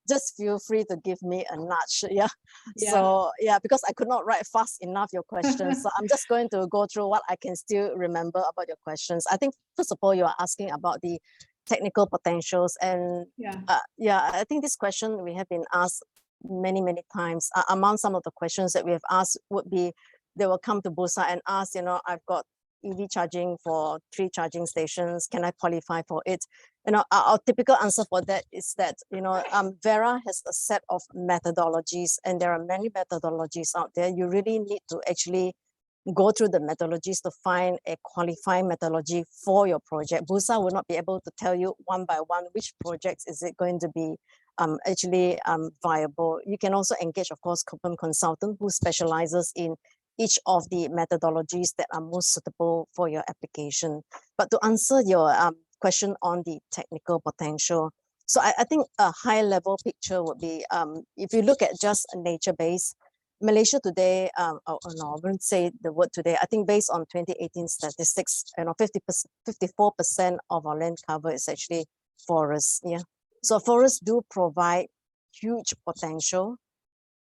just feel free to give me a nudge. Yeah. So because I could not write fast enough your questions, so I'm just going to go through what I can still remember about your questions. I think first of all, you are asking about the technical potentials, and I think this question we have been asked many times. Among some of the questions that we have asked would be, they will come to Bursa and ask, I've got EV charging for 3 charging stations, can I qualify for it? Our typical answer for that is that Vera has a set of methodologies, and there are many methodologies out there. You really need to actually go through the methodologies to find a qualifying methodology for your project. Bursa will not be able to tell you one by one which projects is it going to be actually viable. You can also engage, of course, carbon consultant who specializes in each of the methodologies that are most suitable for your application. But to answer your question on the technical potential, so I think a high level picture would be, if you look at just nature-based, Malaysia today, no, I wouldn't say the word today, I think based on 2018 statistics, 54% of our land cover is actually forests. Yeah. So forests do provide huge potential,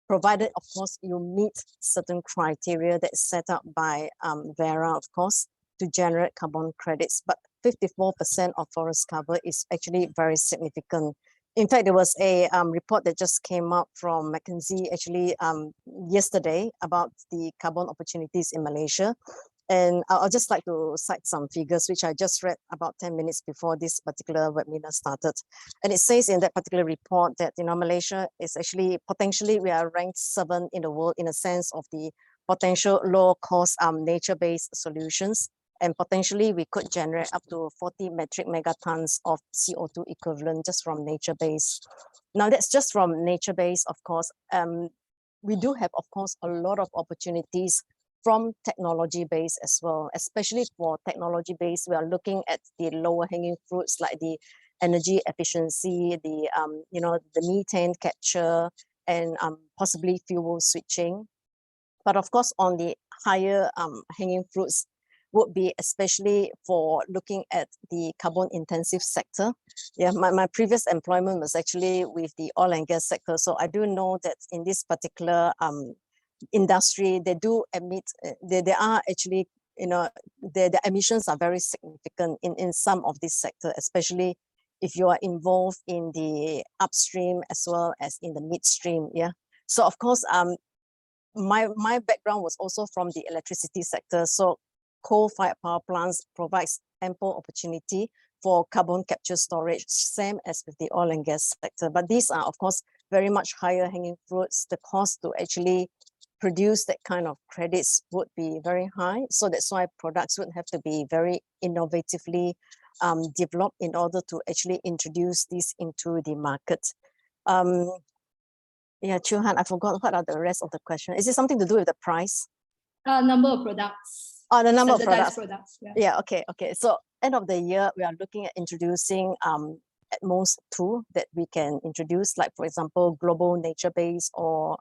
provided, of course, you meet certain criteria that's set up by Vera, of course, to generate carbon credits. But 54% of forest cover is actually very significant. In fact, there was a report that just came out from McKinsey actually yesterday about the carbon opportunities in Malaysia. And I'll just like to cite some figures, which I just read about 10 minutes before this particular webinar started. And it says in that particular report that, Malaysia is actually, potentially, we are ranked 7 in the world in a sense of the potential low cost nature-based solutions. And potentially we could generate up to 40 metric megatons of CO2 equivalent just from nature-based. Now that's just from nature-based, of course. We do have, of course, a lot of opportunities from technology-based as well, especially for technology-based. We are looking at the lower hanging fruits like the energy efficiency, the methane capture, and possibly fuel switching. But of course, on the higher hanging fruits would be especially for looking at the carbon intensive sector. Yeah, my previous employment was actually with the oil and gas sector. So I do know that in this particular industry, they do emit, they are actually, the emissions are very significant in some of this sector, especially if you are involved in the upstream as well as in the midstream. Yeah. So of course, my background was also from the electricity sector. So coal-fired power plants provides ample opportunity for carbon capture storage, same as with the oil and gas sector. But these are, of course, very much higher hanging fruits. The cost to actually produce that kind of credits would be very high. So that's why products would have to be very innovatively developed in order to actually introduce this into the market. Yeah, Chuhan, I forgot what are the rest of the question. Is it something to do with the price? Number of products. Oh, the number of Standardized products. Yeah. Yeah, okay. So end of the year, we are looking at introducing at most 2 that we can introduce, like for example, global nature base or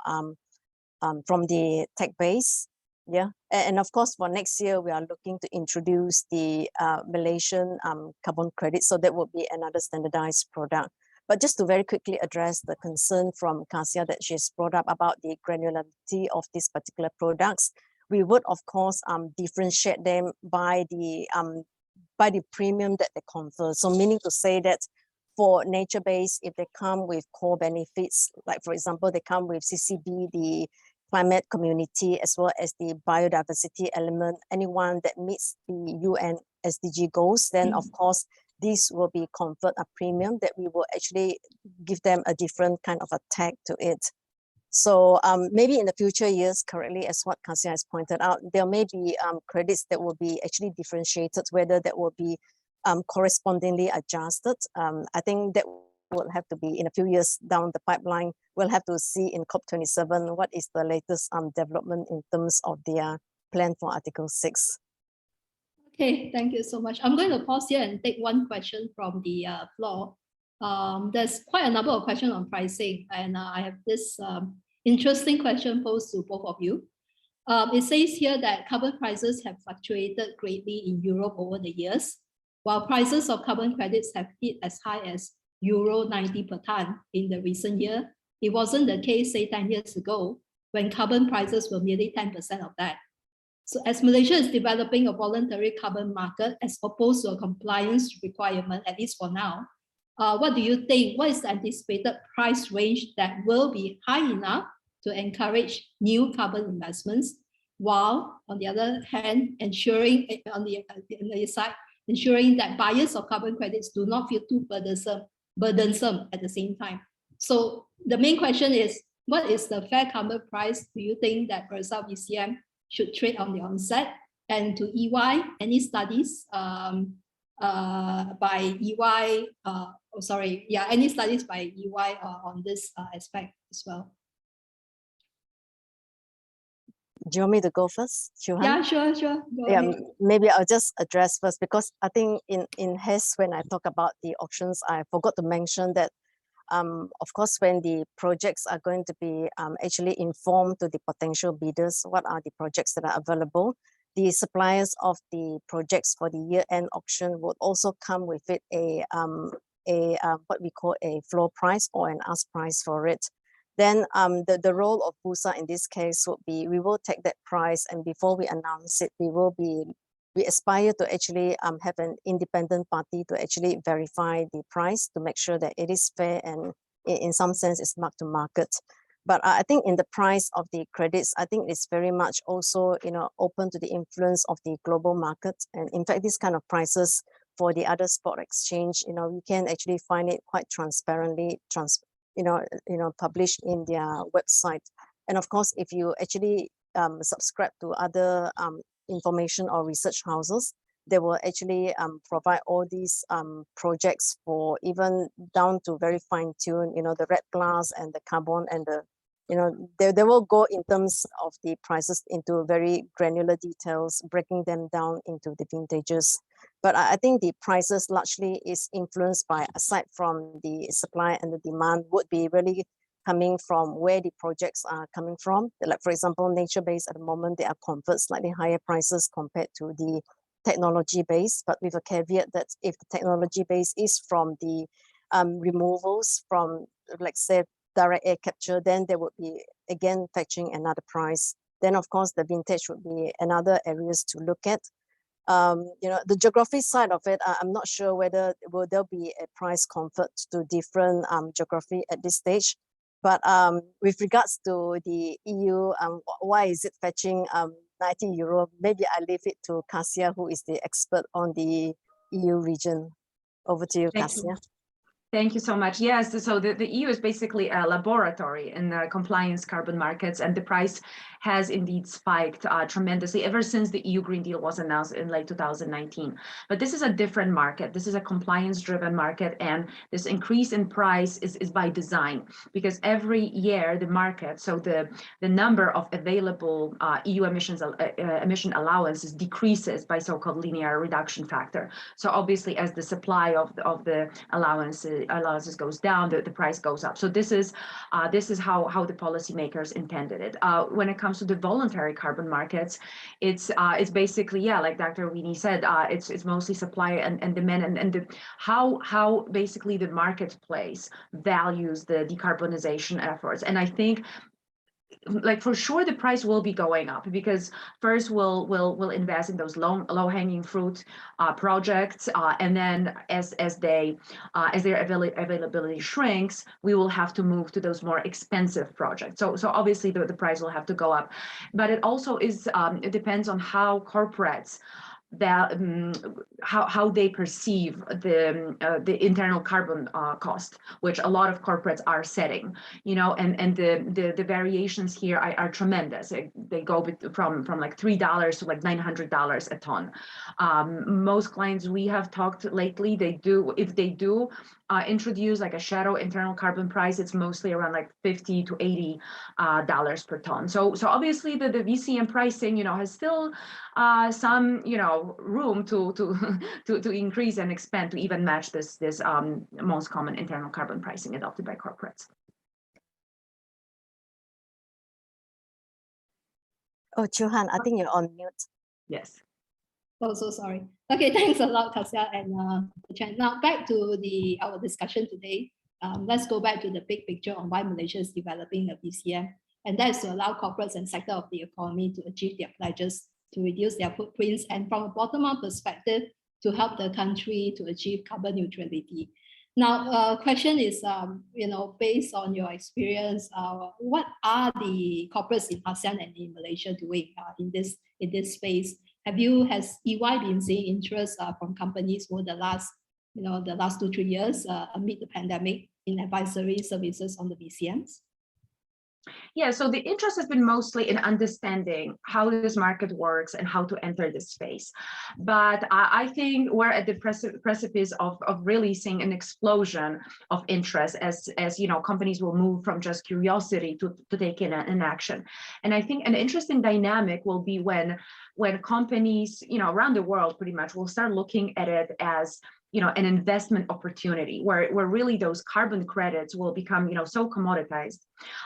from the tech base. Yeah, and of course for next year, we are looking to introduce the Malaysian carbon credit. So that would be another standardized product. But just to very quickly address the concern from Kasia that she's brought up about the granularity of these particular products, we would of course differentiate them by the premium that they confer. So meaning to say that for nature-based, if they come with core benefits, like for example, they come with CCB, the climate community, as well as the biodiversity element, anyone that meets the UN SDG goals, then of course, this will be conferred a premium that we will actually give them a different kind of a tag to it. So maybe in the future years, currently, as what Kasia has pointed out, there may be credits that will be actually differentiated, whether that will be correspondingly adjusted. I think that will have to be in a few years down the pipeline. We'll have to see in COP27 what is the latest development in terms of their plan for Article 6. Okay, thank you so much. I'm going to pause here and take one question from the floor. There's quite a number of questions on pricing, and I have this interesting question posed to both of you. It says here that carbon prices have fluctuated greatly in Europe over the years, while prices of carbon credits have hit as high as €90 per ton in the recent year. It wasn't the case, say, 10 years ago, when carbon prices were nearly 10% of that. So as Malaysia is developing a voluntary carbon market as opposed to a compliance requirement, at least for now, what do you think? What is the anticipated price range that will be high enough to encourage new carbon investments, while on the other hand, ensuring that buyers of carbon credits do not feel too burdensome at the same time? So the main question is, what is the fair carbon price do you think that Bursa VCM should trade on the onset? And to EY, any studies by EY, any studies by EY on this aspect as well? Do you want me to go first, Chuhan? Yeah, sure. Go ahead. Maybe I'll just address first, because I think in HES, when I talk about the auctions, I forgot to mention that of course, when the projects are going to be actually informed to the potential bidders, what are the projects that are available, the suppliers of the projects for the year-end auction would also come with it a what we call a floor price or an ask price for it. Then the role of Bursa in this case would be, we will take that price, and before we announce it, we aspire to actually have an independent party to actually verify the price to make sure that it is fair and in some sense it's marked to market. But I think in the price of the credits, I think it's very much also, open to the influence of the global market. And in fact, these kind of prices for the other spot exchange, we can actually find it quite transparently, published in their website. And of course, if you actually subscribe to other information or research houses, they will actually provide all these projects for even down to very fine tune, the red glass and the carbon and the, they will go in terms of the prices into very granular details, breaking them down into the vintages. But I think the prices largely is influenced by, aside from the supply and the demand, would be really coming from where the projects are coming from. Like for example, nature-based at the moment, they are conferred slightly higher prices compared to the technology base, but with a caveat that if the technology base is from the removals from, like say, direct air capture, then there would be again fetching another price. Then of course the vintage would be another areas to look at. The geography side of it, I'm not sure whether there'll be a price conferred to different geography at this stage. But with regards to the EU, why is it fetching €90? Maybe I leave it to Kasia, who is the expert on the EU region. Over to you, Kasia. Thank you so much. Yes, so the EU is basically a laboratory in compliance carbon markets, and the price has indeed spiked tremendously ever since the EU Green Deal was announced in late 2019. But this is a different market. This is a compliance-driven market, and this increase in price is by design, because every year the market, so the number of available EU emission allowances decreases by so-called linear reduction factor. So obviously, as the supply of the allowances goes down, the price goes up. So this is how the policymakers intended it. When it comes to the voluntary carbon markets, it's basically, yeah, like Dr. Weenie said, it's mostly supply and demand, and how basically the marketplace values the decarbonization efforts. And I think, like, for sure the price will be going up, because first we'll invest in those low-hanging fruit projects, and then as their availability shrinks, we will have to move to those more expensive projects. So obviously the price will have to go up, but it also is it depends on how corporates that how they perceive the internal carbon cost, which a lot of corporates are setting, and the variations here are tremendous. They go from like $3 to like $900 a ton. Most clients we have talked lately, if they do introduce like a shadow internal carbon price, it's mostly around like $50 to $80 per ton. So obviously the VCM pricing, has still some, room to increase and expand to even match this most common internal carbon pricing adopted by corporates. Oh, Chuhan, I think you're on mute. Yes. Oh, so sorry. Okay, thanks a lot, Kasia and Chen. Now back to our discussion today. Let's go back to the big picture on why Malaysia is developing a VCM, and that is to allow corporates and sector of the economy to achieve their pledges, to reduce their footprints, and from a bottom-up perspective, to help the country to achieve carbon neutrality. Now, question is, based on your experience, what are the corporates in ASEAN and in Malaysia doing in this space? Has EY been seeing interest from companies for the last 2-3 years amid the pandemic in advisory services on the VCMs? Yeah, so the interest has been mostly in understanding how this market works and how to enter this space. But I think we're at the precipice of really seeing an explosion of interest as companies will move from just curiosity to take in an action. And I think an interesting dynamic will be when companies, around the world pretty much will start looking at it as an investment opportunity where really those carbon credits will become, so commoditized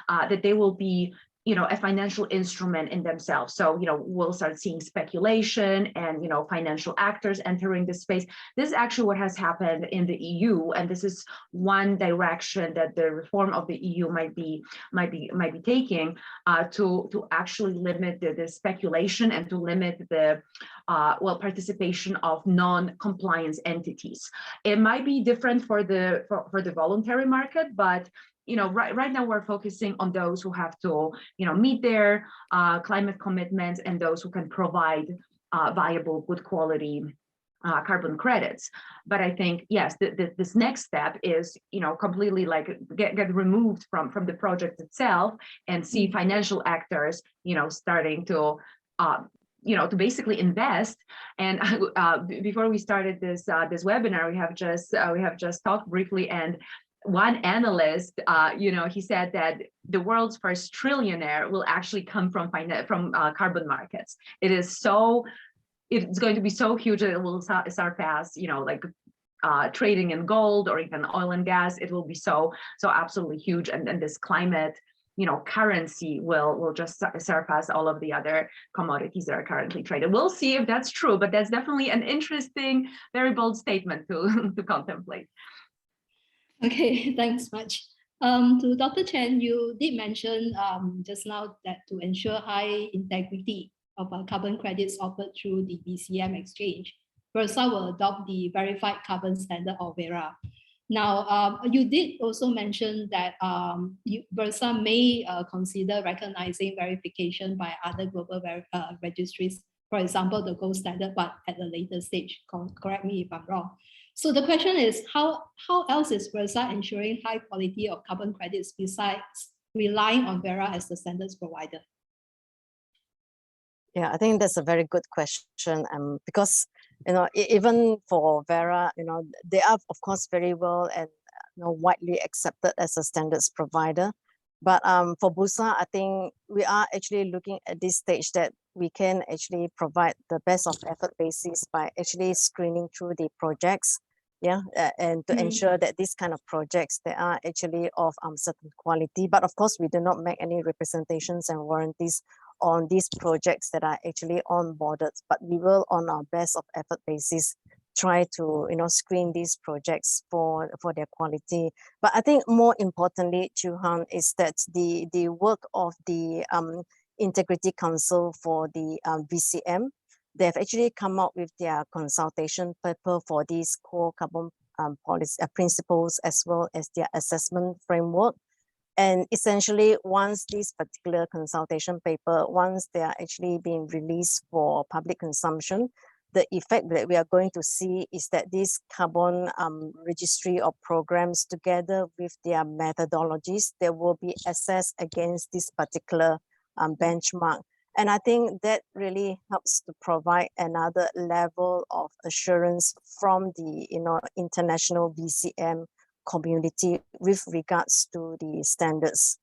that they will be, a financial instrument in themselves. So, we'll start seeing speculation and, financial actors entering this space. This is actually what has happened in the EU. And this is one direction that the reform of the EU might be taking to actually limit the speculation and to limit the participation of non-compliance entities. It might be different for the voluntary market, but right now we're focusing on those who have to, meet their climate commitments and those who can provide viable, good quality carbon credits. But I think, yes, this next step is, completely like get removed from the project itself and see financial actors, starting to to basically invest. And before we started this webinar, we have just talked briefly, and one analyst, he said that the world's first trillionaire will actually come from carbon markets. It's going to be so huge that it will surpass, trading in gold or even oil and gas. It will be so absolutely huge, and this climate, currency will just surpass all of the other commodities that are currently traded. We'll see if that's true, but that's definitely an interesting, very bold statement to contemplate. Okay, thanks much. To Dr. Chen, you did mention just now that to ensure high integrity of carbon credits offered through the VCM exchange, Bursa will adopt the Verified Carbon Standard, or VERA. Now, you did also mention that Bursa may consider recognizing verification by other global registries, for example, the gold standard, but at a later stage. Correct me if I'm wrong. So the question is, how else is Bursa ensuring high quality of carbon credits besides relying on Verra as the standards provider? Yeah, I think that's a very good question. Because even for Verra, they are of course very well and widely accepted as a standards provider. But for Bursa, I think we are actually looking at this stage that we can actually provide the best of effort basis by actually screening through the projects, and to ensure that these kind of projects, they are actually of certain quality. But of course, we do not make any representations and warranties on these projects that are actually onboarded, but we will, on our best of effort basis, try to screen these projects for their quality. But I think more importantly, Chuhan, is that the work of the Integrity Council for the VCM, they have actually come up with their consultation paper for these core carbon policy principles, as well as their assessment framework. And essentially, once this particular consultation paper, once they are actually being released for public consumption, the effect that we are going to see is that this carbon registry of programs, together with their methodologies, they will be assessed against this particular benchmark. And I think that really helps to provide another level of assurance from the international VCM community with regards to the standards.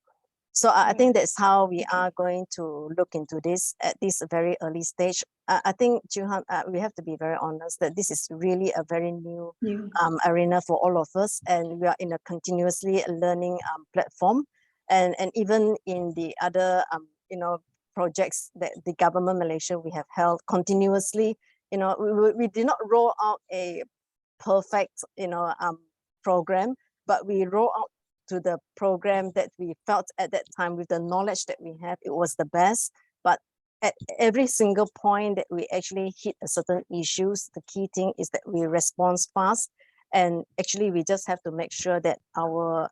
So I think that's how we are going to look into this at this very early stage. I think, Chuhan, we have to be very honest that this is really a very new arena for all of us, and we are in a continuously learning platform. And even in the other projects that the government Malaysia we have held continuously, we did not roll out a perfect program, but we roll out to the program that we felt at that time, with the knowledge that we have, it was the best. But at every single point that we actually hit a certain issues, the key thing is that we respond fast, and actually we just have to make sure that our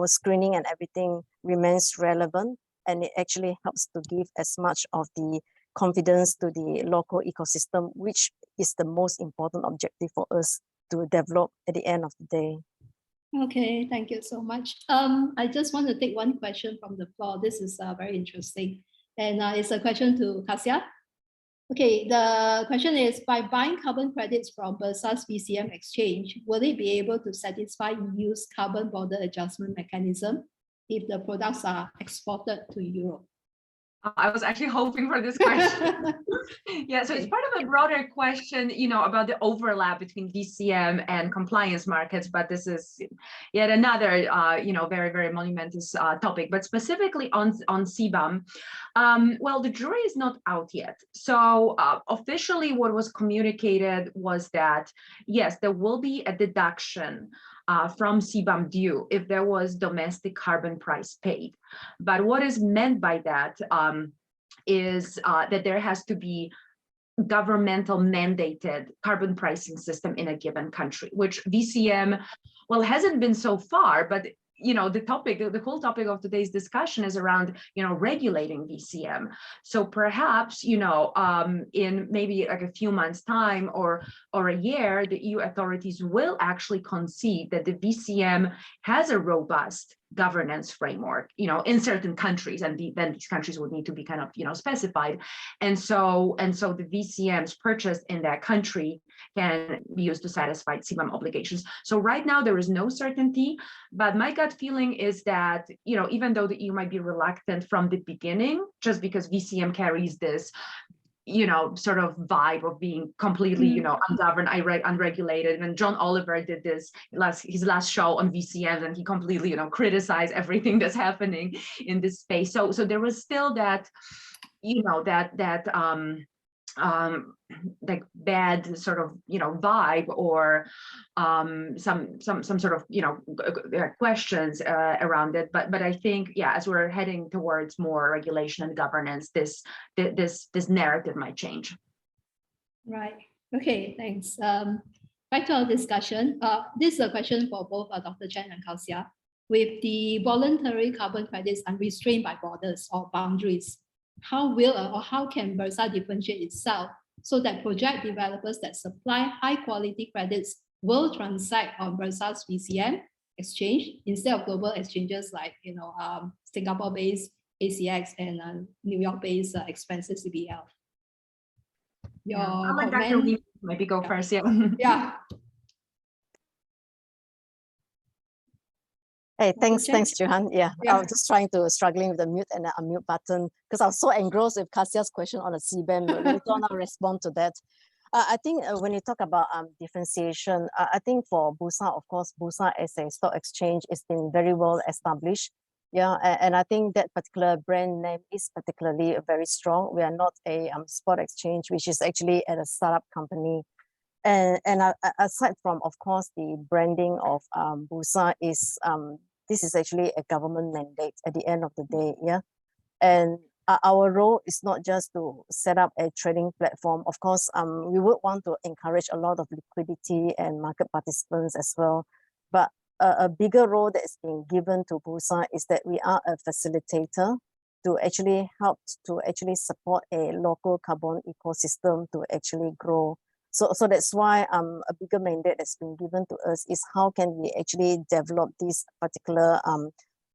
screening and everything remains relevant, and it actually helps to give as much of the confidence to the local ecosystem, which is the most important objective for us to develop at the end of the day. Okay, thank you so much. I just want to take one question from the floor. This is very interesting. And it's a question to Kasia. Okay, the question is, by buying carbon credits from Bursa's VCM exchange, will it be able to satisfy EU's carbon border adjustment mechanism if the products are exported to Europe? I was actually hoping for this question. Yeah, so it's part of a broader question, about the overlap between VCM and compliance markets, but this is yet another, very, very monumentous topic. But specifically on CBAM, well, the jury is not out yet. So officially what was communicated was that, yes, there will be a deduction from CBAM due if there was domestic carbon price paid. But what is meant by that is that there has to be governmental mandated carbon pricing system in a given country, which VCM, well, hasn't been so far, but the whole topic of today's discussion is around, regulating VCM. So perhaps, in maybe like a few months' time or a year, the EU authorities will actually concede that the VCM has a robust governance framework, in certain countries, and then these countries would need to be kind of, specified. And so the VCMs purchased in that country can be used to satisfy CBAM obligations. So right now there is no certainty, but my gut feeling is that, even though the EU might be reluctant from the beginning, just because VCM carries this sort of vibe of being completely, ungoverned, unregulated. And John Oliver did this his last show on VCM, and he completely, criticized everything that's happening in this space. So there was still that, like bad sort of vibe, or some sort of questions around it, but I think, yeah, as we're heading towards more regulation and governance, this narrative might change. Right. Okay, thanks. Back to our discussion. This is a question for both Dr. Chen and Kasia. With the voluntary carbon credits unrestrained by borders or boundaries, how will or how can Bursa differentiate itself so that project developers that supply high quality credits will transact on Bursa's VCM exchange instead of global exchanges like Singapore-based ACX and New York-based expensive CBL. Your I'll let Dr. comment? Lee maybe go first. Yeah. Yeah. Hey, thanks, Chen? Johan. Yeah, Yeah. I was just struggling with the mute and the unmute button because I was so engrossed with Kasia's question on the CBAM. Later on, I'll respond to that. I think when you talk about differentiation, I think for Bursa, of course, Bursa as a stock exchange has been very well established. Yeah, and I think that particular brand name is particularly very strong. We are not a spot exchange, which is actually at a startup company. And aside from, of course, the branding of Bursa is this is actually a government mandate at the end of the day, yeah. And our role is not just to set up a trading platform. Of course, we would want to encourage a lot of liquidity and market participants as well. But a bigger role that is being given to Bursa is that we are a facilitator to actually help to actually support a local carbon ecosystem to actually grow. So that's why a bigger mandate that's been given to us is how can we actually develop this particular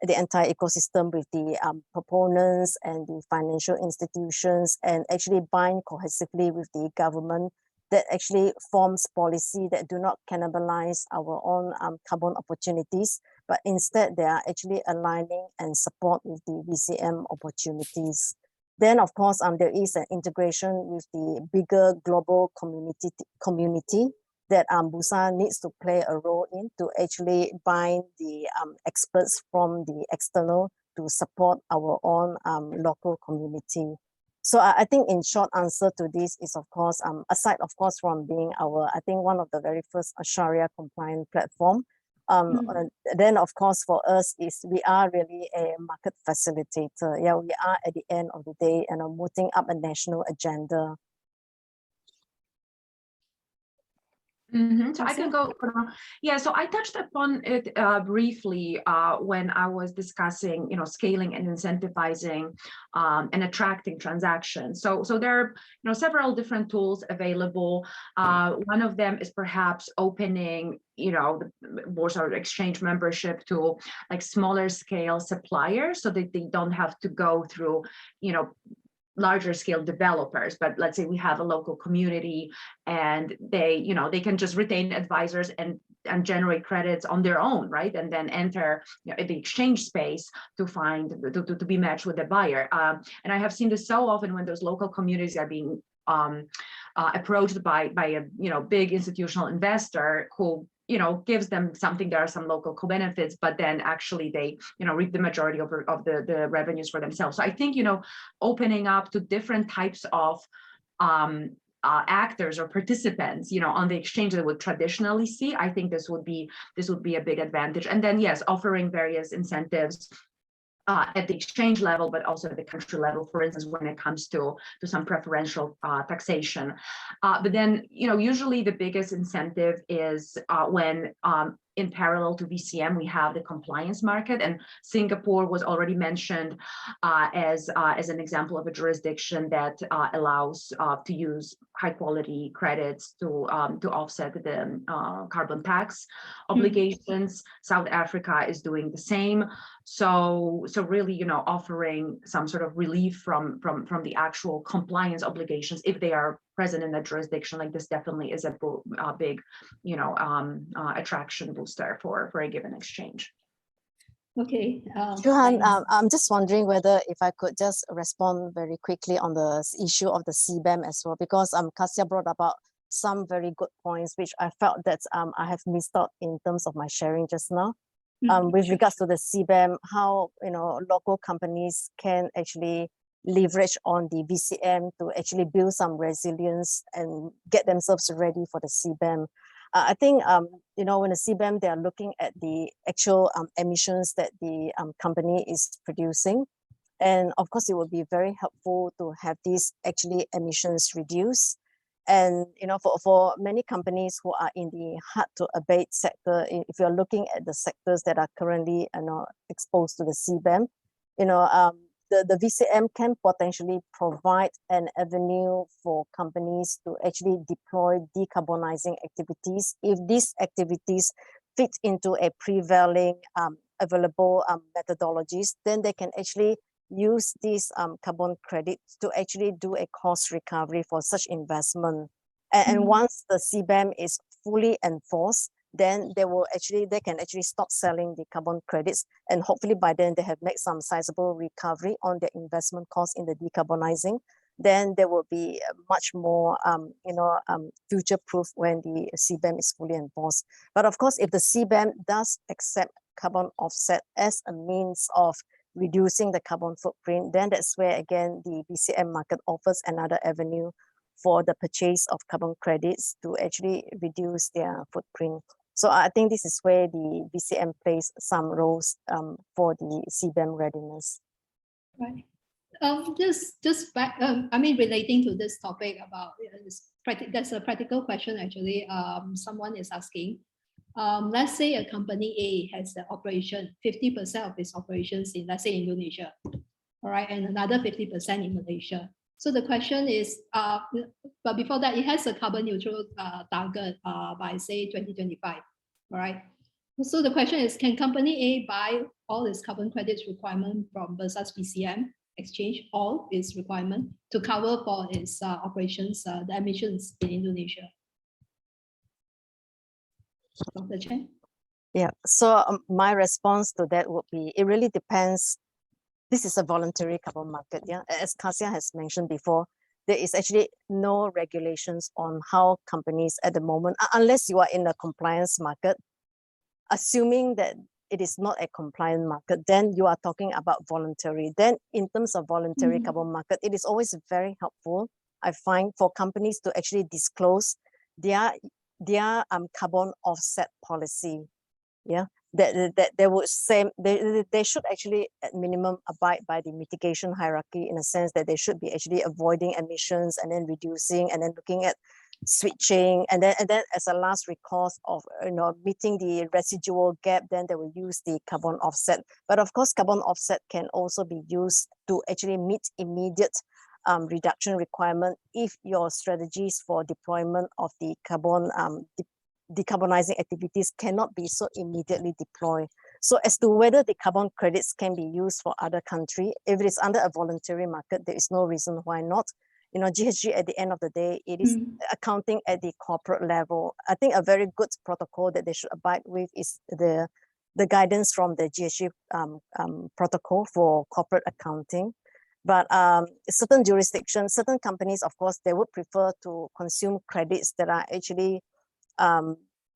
the entire ecosystem with the proponents and the financial institutions, and actually bind cohesively with the government that actually forms policy that do not cannibalize our own carbon opportunities, but instead they are actually aligning and support with the VCM opportunities. Then, of course, there is an integration with the bigger global community that Bursa needs to play a role in to actually bind the experts from the external to support our own local community. So I think in short answer to this is, of course, aside, of course, from being I think one of the very first Sharia compliant platform, then of course for us is we are really a market facilitator. Yeah, we are at the end of the day and moving up a national agenda. So I can go. Yeah, so I touched upon it briefly when I was discussing, scaling and incentivizing and attracting transactions. So there are, several different tools available. One of them is perhaps opening, the Bursa exchange membership to like smaller scale suppliers, so that they don't have to go through, larger scale developers. But let's say we have a local community and they can just retain advisors and generate credits on their own, right? And then enter the exchange space to be matched with the buyer. And I have seen this so often when those local communities are being approached by a big institutional investor who gives them something. There are some local co-benefits, but then actually they reap the majority of the revenues for themselves. So I think opening up to different types of actors or participants on the exchange that would traditionally see, I think this would be a big advantage. And then yes, offering various incentives at the exchange level, but also at the country level, for instance, when it comes to some preferential taxation. But then, usually the biggest incentive is when in parallel to VCM, we have the compliance market, and Singapore was already mentioned as an example of a jurisdiction that allows to use high quality credits to offset the carbon tax obligations. South Africa is doing the same. So really, offering some sort of relief from the actual compliance obligations if they are present in a jurisdiction like this definitely is a big, attraction booster for a given exchange. Okay. Johan, I'm just wondering whether if I could just respond very quickly on the issue of the CBAM as well, because Kasia brought about some very good points, which I felt that I have missed out in terms of my sharing just now. With regards to the CBAM, how local companies can actually leverage on the VCM to actually build some resilience and get themselves ready for the CBAM. I think when the CBAM, they are looking at the actual emissions that the company is producing, and of course it would be very helpful to have these actually emissions reduced. And for many companies who are in the hard to abate sector, if you're looking at the sectors that are currently exposed to the CBAM, the VCM can potentially provide an avenue for companies to actually deploy decarbonizing activities if these activities fit into a prevailing available methodologies. Then they can actually use these carbon credits to actually do a cost recovery for such investment. And once the CBAM is fully enforced, then they can actually stop selling the carbon credits, and hopefully by then they have made some sizable recovery on their investment cost in the decarbonizing. Then there will be much more future proof when the CBAM is fully enforced. But of course, if the CBAM does accept carbon offset as a means of reducing the carbon footprint, then that's where again the VCM market offers another avenue for the purchase of carbon credits to actually reduce their footprint. So I think this is where the VCM plays some roles for the CBAM readiness. Right. Just back, I mean, relating to this topic about that's a practical question actually. Someone is asking. Let's say a company A has the operation, 50% of its operations in, let's say, Indonesia, all right, and another 50% in Malaysia. So the question is, but before that, it has a carbon neutral target by, say, 2025, all right? So the question is, can company A buy all its carbon credits requirement from Bursa's VCM exchange, all its requirement to cover for its operations, the emissions in Indonesia? Dr. Chen? Yeah, so my response to that would be, it really depends. This is a voluntary carbon market. Yeah, as Kasia has mentioned before, there is actually no regulations on how companies at the moment, unless you are in a compliance market, assuming that it is not a compliant market, then you are talking about voluntary. Then in terms of voluntary carbon market, it is always very helpful, I find, for companies to actually disclose their carbon offset policy. Yeah, that they would say they should actually at minimum abide by the mitigation hierarchy, in a sense that they should be actually avoiding emissions and then reducing and then looking at switching, and then as a last recourse of meeting the residual gap, then they will use the carbon offset. But of course, carbon offset can also be used to actually meet immediate reduction requirement if your strategies for deployment of the carbon decarbonizing activities cannot be so immediately deployed. So as to whether the carbon credits can be used for other countries, if it is under a voluntary market, there is no reason why not. GHG at the end of the day, it is accounting at the corporate level. I think a very good protocol that they should abide with is the guidance from the GHG protocol for corporate accounting. But certain jurisdictions, certain companies, of course, they would prefer to consume credits that are actually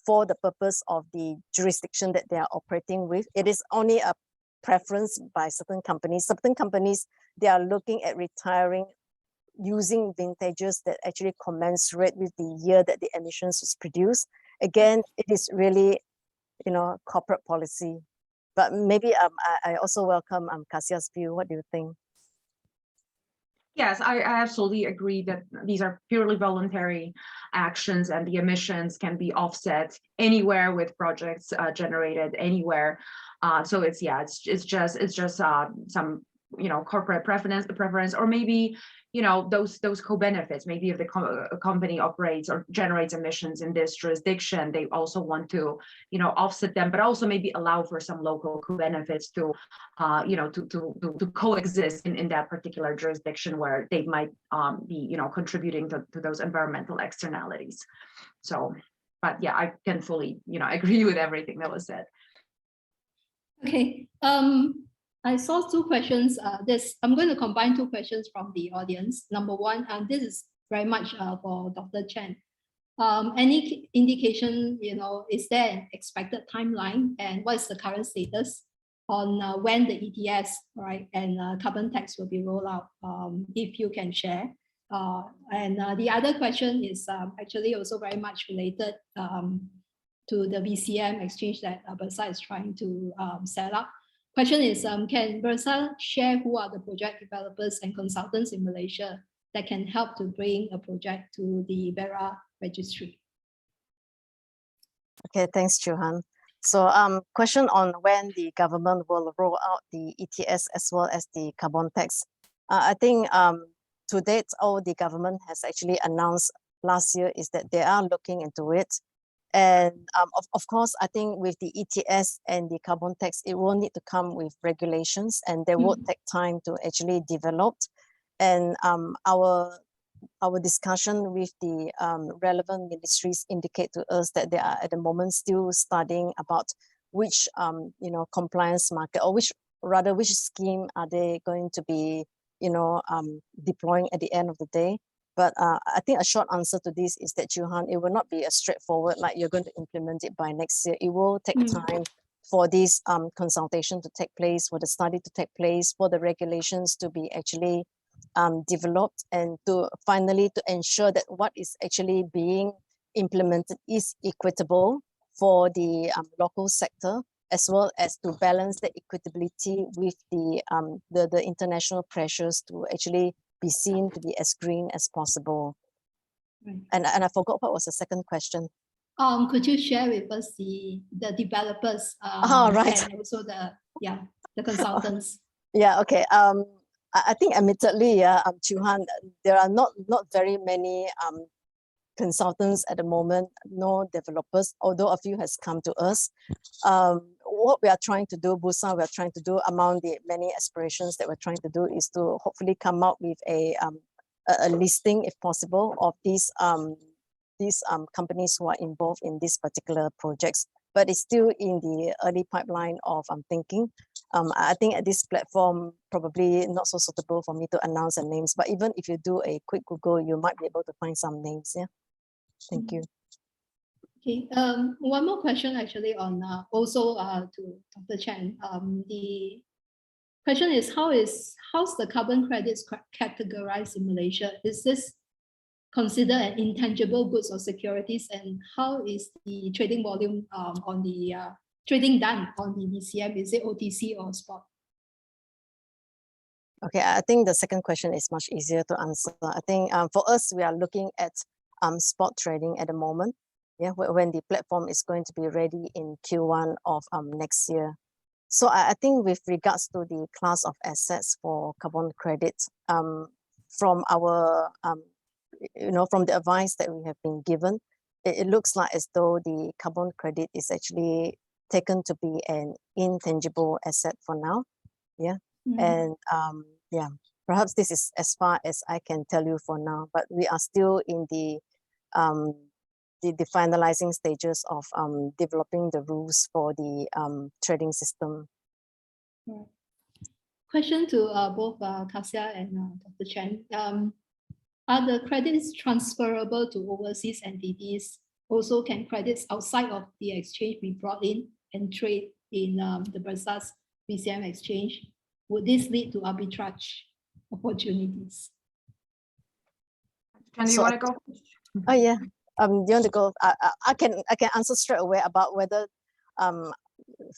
for the purpose of the jurisdiction that they are operating with. It is only a preference by certain companies. Certain companies, they are looking at retiring using vintages that actually commensurate with the year that the emissions was produced. Again, it is really, corporate policy. But maybe I also welcome Kasia's view. What do you think? Yes, I absolutely agree that these are purely voluntary actions, and the emissions can be offset anywhere with projects generated anywhere. So it's just some corporate preference, or maybe those co-benefits. Maybe if the company operates or generates emissions in this jurisdiction, they also want to offset them, but also maybe allow for some local co-benefits to to coexist in that particular jurisdiction where they might be contributing to those environmental externalities. So, but yeah, I can fully agree with everything that was said. Okay. I saw two questions. I'm going to combine two questions from the audience. Number one, and this is very much for Dr. Chen. Any indication, is there an expected timeline, and what is the current status on when the ETS, right, and carbon tax will be rolled out, if you can share? And the other question is actually also very much related to the VCM exchange that Bursa is trying to set up. Question is, can Bursa share who are the project developers and consultants in Malaysia that can help to bring a project to the BERA registry? Okay, thanks, Chuhan. So question on when the government will roll out the ETS as well as the carbon tax. I think to date, all the government has actually announced last year is that they are looking into it. And of course, I think with the ETS and the carbon tax, it will need to come with regulations and they will take time to actually develop. And our discussion with the relevant ministries indicate to us that they are at the moment still studying about which compliance market, or which scheme are they going to be deploying at the end of the day. But I think a short answer to this is that, Johan, it will not be a straightforward like you're going to implement it by next year. It will take time for this consultation to take place, for the study to take place, for the regulations to be actually developed, and to finally to ensure that what is actually being implemented is equitable for the local sector, as well as to balance the equitability with the international pressures to actually be seen to be as green as possible. Right. And I forgot what was the second question. Could you share with us the developers right. and also the consultants? Yeah, okay. I think admittedly, Chuhan, there are not very many consultants at the moment, no developers, although a few has come to us. What we are trying to do, Bursa, we are trying to do among the many aspirations that we're trying to do is to hopefully come up with a listing, if possible, of these companies who are involved in these particular projects. But it's still in the early pipeline of thinking. I think at this platform, probably not so suitable for me to announce the names, but even if you do a quick Google, you might be able to find some names. Yeah. Thank you. Okay, one more question actually on also to Dr. Chen. The question is, how's the carbon credits categorized in Malaysia? Is this considered an intangible goods or securities, and how is the trading volume on the trading done on the VCM? Is it OTC or spot? Okay, I think the second question is much easier to answer. I think for us, we are looking at spot trading at the moment. Yeah, when the platform is going to be ready in Q1 of next year. So I think with regards to the class of assets for carbon credits, from our from the advice that we have been given, it looks like as though the carbon credit is actually taken to be an intangible asset for now. Yeah. And yeah, perhaps this is as far as I can tell you for now, but we are still in the finalizing stages of developing the rules for the trading system. Question to both Kasia and Dr. Chen. Are the credits transferable to overseas entities? Also, can credits outside of the exchange be brought in and trade in the Bursa's VCM exchange? Would this lead to arbitrage opportunities? Can you want to go? Oh yeah. You want to go? I can answer straight away about whether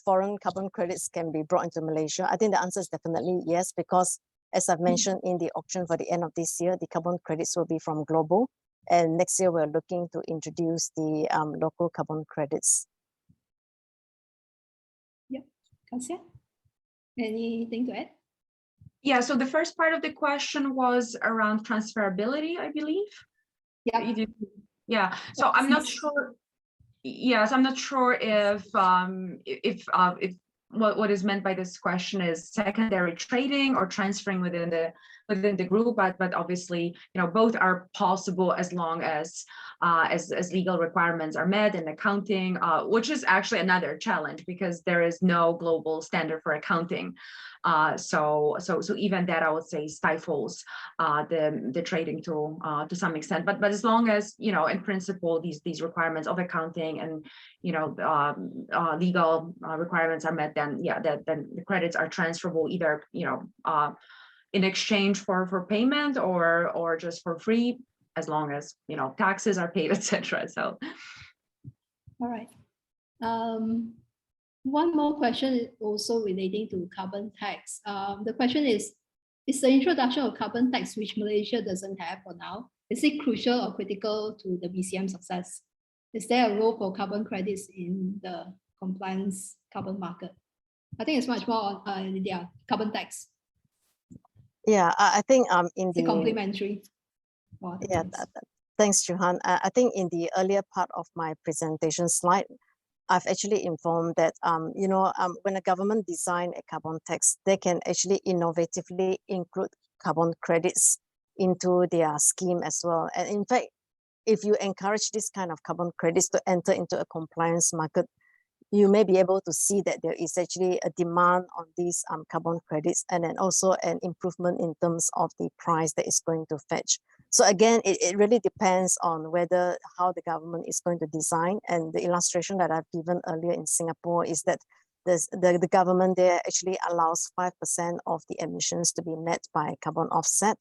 foreign carbon credits can be brought into Malaysia. I think the answer is definitely yes, because as I've mentioned in the auction for the end of this year, the carbon credits will be from global, and next year we're looking to introduce the local carbon credits. Yeah, Kasia, anything to add? Yeah, so the first part of the question was around transferability, I believe. Yeah. Yeah, so I'm not sure. Yes, I'm not sure if what is meant by this question is secondary trading or transferring within the group, but obviously, both are possible as long as legal requirements are met in accounting, which is actually another challenge because there is no global standard for accounting. So even that, I would say, stifles the trading to some extent. But as long as in principle these requirements of accounting and legal requirements are met, then then the credits are transferable either in exchange for payment or just for free, as long as taxes are paid, etc. So, all right. One more question also relating to carbon tax. The question is the introduction of carbon tax, which Malaysia doesn't have for now, is it crucial or critical to the VCM success? Is there a role for carbon credits in the compliance carbon market. I think it's much more on carbon tax. Yeah, I think in It's the complementary. yeah, thanks, Johan. I think in the earlier part of my presentation slide, I've actually informed that when a government design a carbon tax, they can actually innovatively include carbon credits into their scheme as well. And in fact, if you encourage this kind of carbon credits to enter into a compliance market, you may be able to see that there is actually a demand on these carbon credits, and then also an improvement in terms of the price that is going to fetch. So again, it really depends on how the government is going to design. And the illustration that I've given earlier in Singapore is that the government there actually allows 5% of the emissions to be met by carbon offset.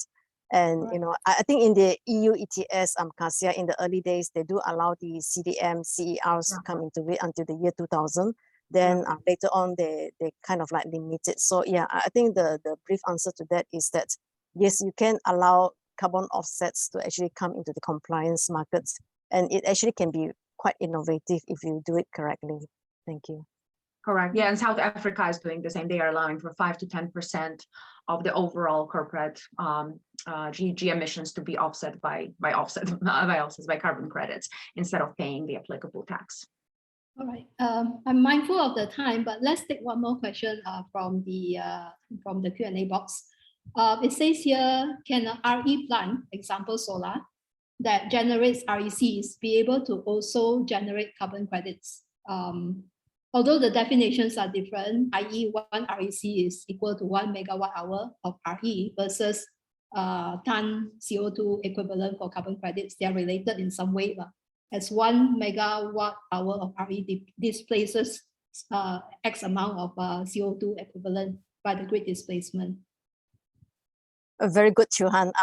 And Right. I think in the EU ETS, Kasia, in the early days, they do allow the CDM, CERs to come into it until the year 2000. Then later on, they kind of like limit it. So yeah, I think the brief answer to that is that yes, you can allow carbon offsets to actually come into the compliance markets, and it actually can be quite innovative if you do it correctly. Thank you. Correct. Yeah, and South Africa is doing the same. They are allowing for 5 to 10% of the overall corporate GHG emissions to be offset by carbon credits instead of paying the applicable tax. All right. I'm mindful of the time, but let's take one more question from the Q&A box. It says here, can a RE plant, example solar, that generates RECs be able to also generate carbon credits? Although the definitions are different, i.e. one REC is equal to 1 megawatt hour of RE versus ton CO2 equivalent for carbon credits, they are related in some way. As 1 megawatt hour of RE displaces X amount of CO2 equivalent by the grid displacement. Very good, Chuhan.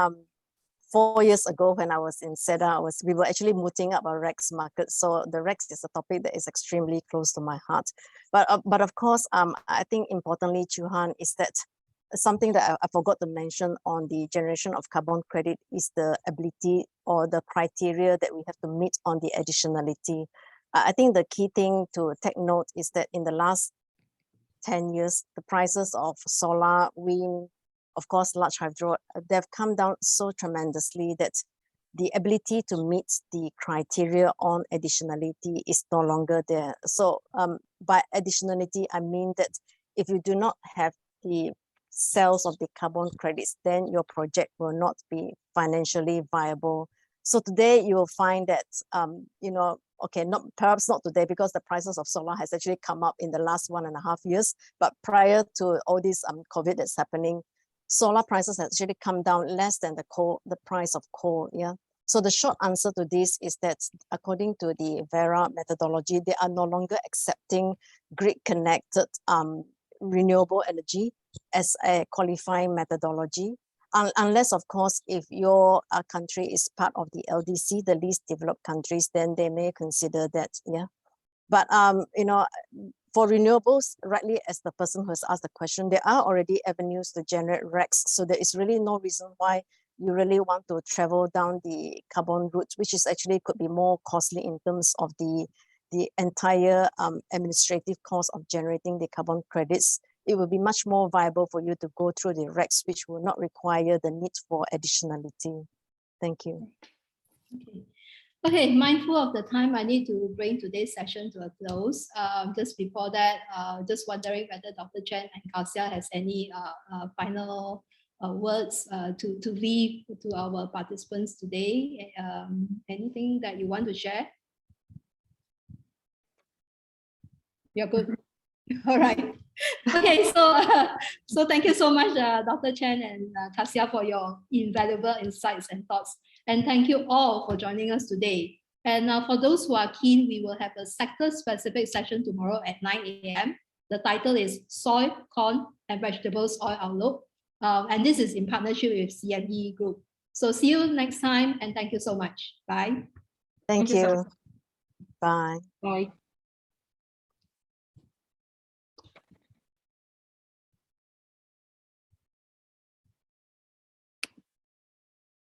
4 years ago, when I was in SEDA, we were actually mooting up a REX market. So the REX is a topic that is extremely close to my heart. But of course, I think importantly, Chuhan, is that something that I forgot to mention on the generation of carbon credit is the ability or the criteria that we have to meet on the additionality. I think the key thing to take note is that in the last 10 years, the prices of solar, wind, of course, large hydro, they've come down so tremendously that the ability to meet the criteria on additionality is no longer there. So by additionality, I mean that if you do not have the sales of the carbon credits, then your project will not be financially viable. So today you will find that, perhaps not today because the prices of solar has actually come up in the last 1.5 years, but prior to all this COVID that's happening, solar prices have actually come down less than the price of coal. Yeah. So the short answer to this is that according to the Vera methodology, they are no longer accepting grid connected renewable energy as a qualifying methodology, unless of course, if your country is part of the LDC, the least developed countries, then they may consider that. Yeah. But for renewables, rightly as the person who has asked the question, there are already avenues to generate RECs. So there is really no reason why you really want to travel down the carbon route, which is actually could be more costly in terms of the entire administrative cost of generating the carbon credits. It will be much more viable for you to go through the RECs, which will not require the need for additionality. Thank you. Okay, mindful of the time, I need to bring today's session to a close. Just before that, just wondering whether Dr. Chen and Kasia has any final words to leave to our participants today. Anything that you want to share? You're good. All right. Okay, so thank you so much, Dr. Chen and Kasia, for your invaluable insights and thoughts. And thank you all for joining us today. And for those who are keen, we will have a sector-specific session tomorrow at 9 a.m. The title is Soy, Corn, and Vegetables Oil Outlook. And this is in partnership with CME Group. So see you next time, and thank you so much. Bye. Thank you. So much. Bye. Bye.